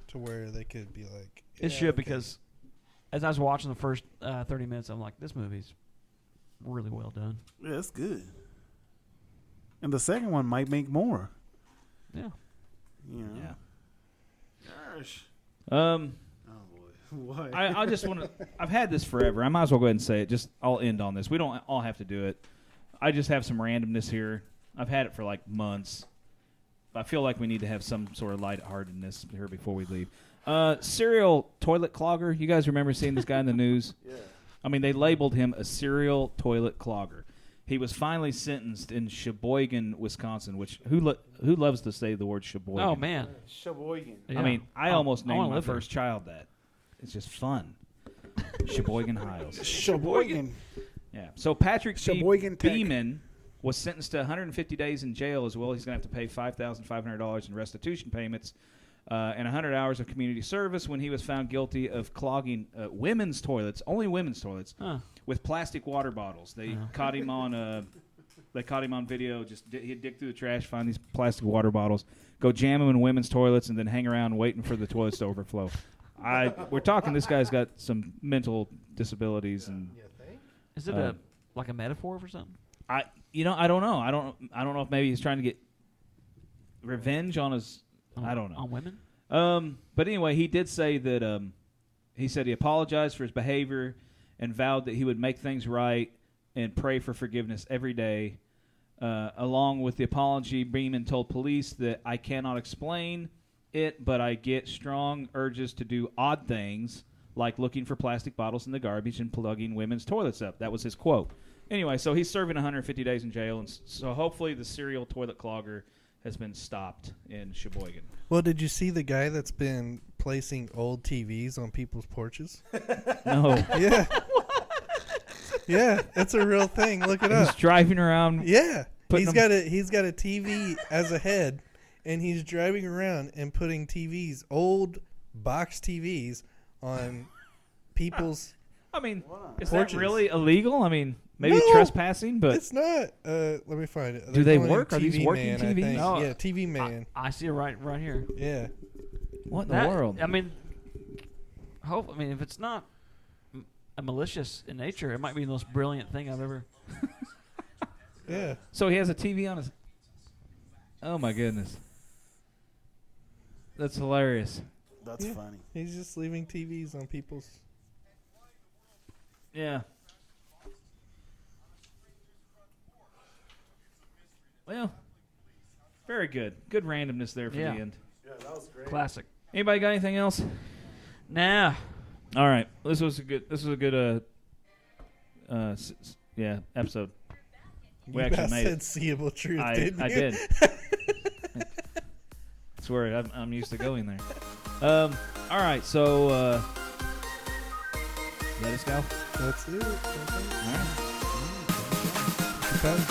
to where they could be like. It yeah, should okay. because as I was watching the first 30 minutes, I'm like, this movie's really well done. Yeah, it's good. And the second one might make more. Yeah. You know? Yeah. Gosh. Oh boy. What? I just want to. I've had this forever. I might as well go ahead and say it. I'll end on this. We don't all have to do it. I just have some randomness here. I've had it for like months. I feel like we need to have some sort of lightheartedness here before we leave. Serial toilet clogger. You guys remember seeing this guy in the news? Yeah. I mean, they labeled him a serial toilet clogger. He was finally sentenced in Sheboygan, Wisconsin. Which who loves to say the word Sheboygan? Oh man. Sheboygan. Yeah. I mean, I almost wanna named my live there. first child that. It's just fun. Sheboygan Hiles. Sheboygan. Yeah. So Patrick Sheboygan Tech. Beeman was sentenced to 150 days in jail as well. He's going to have to pay $5,500 in restitution payments and 100 hours of community service when he was found guilty of clogging women's toilets, only women's toilets, with plastic water bottles. They caught him on video. He'd dig through the trash, find these plastic water bottles, go jam them in women's toilets, and then hang around waiting for the toilets to overflow. We're talking. This guy's got some mental disabilities, and Is it like a metaphor for something? I don't know. I don't know if maybe he's trying to get revenge on his. I don't know. On women? But anyway, he did say that he said he apologized for his behavior and vowed that he would make things right and pray for forgiveness every day. Along with the apology, Beeman told police that I cannot explain it, but I get strong urges to do odd things like looking for plastic bottles in the garbage and plugging women's toilets up. That was his quote. Anyway, so he's serving 150 days in jail, and so hopefully the serial toilet clogger has been stopped in Sheboygan. Well, did you see the guy that's been placing old TVs on people's porches? No. Yeah. Yeah, it's a real thing. Look it up. He's driving around. Yeah. Putting He's got a TV as a head, and he's driving around and putting TVs, old box TVs, on people's. I mean, is porches. that really illegal? I mean, maybe No, trespassing, but it's not. Let me find it. Do They're they calling him work? Are these TV working Man, I TVs? think. No. Yeah, TV Man. I see it right here. Yeah. what in the world? I mean, if it's not a malicious in nature, it might be the most brilliant thing I've ever. Yeah. So he has a TV on his. Oh my goodness, that's hilarious. That's funny. He's just leaving TVs on people's. Yeah. Well, very good. Good randomness there for the end. Yeah, that was great. Classic. Anybody got anything else? Nah. All right. This was a good episode. We You actually made said it. seeable truth, didn't you? I did. I swear, I'm used to going there. All right, so let us go. That's it. All right. That was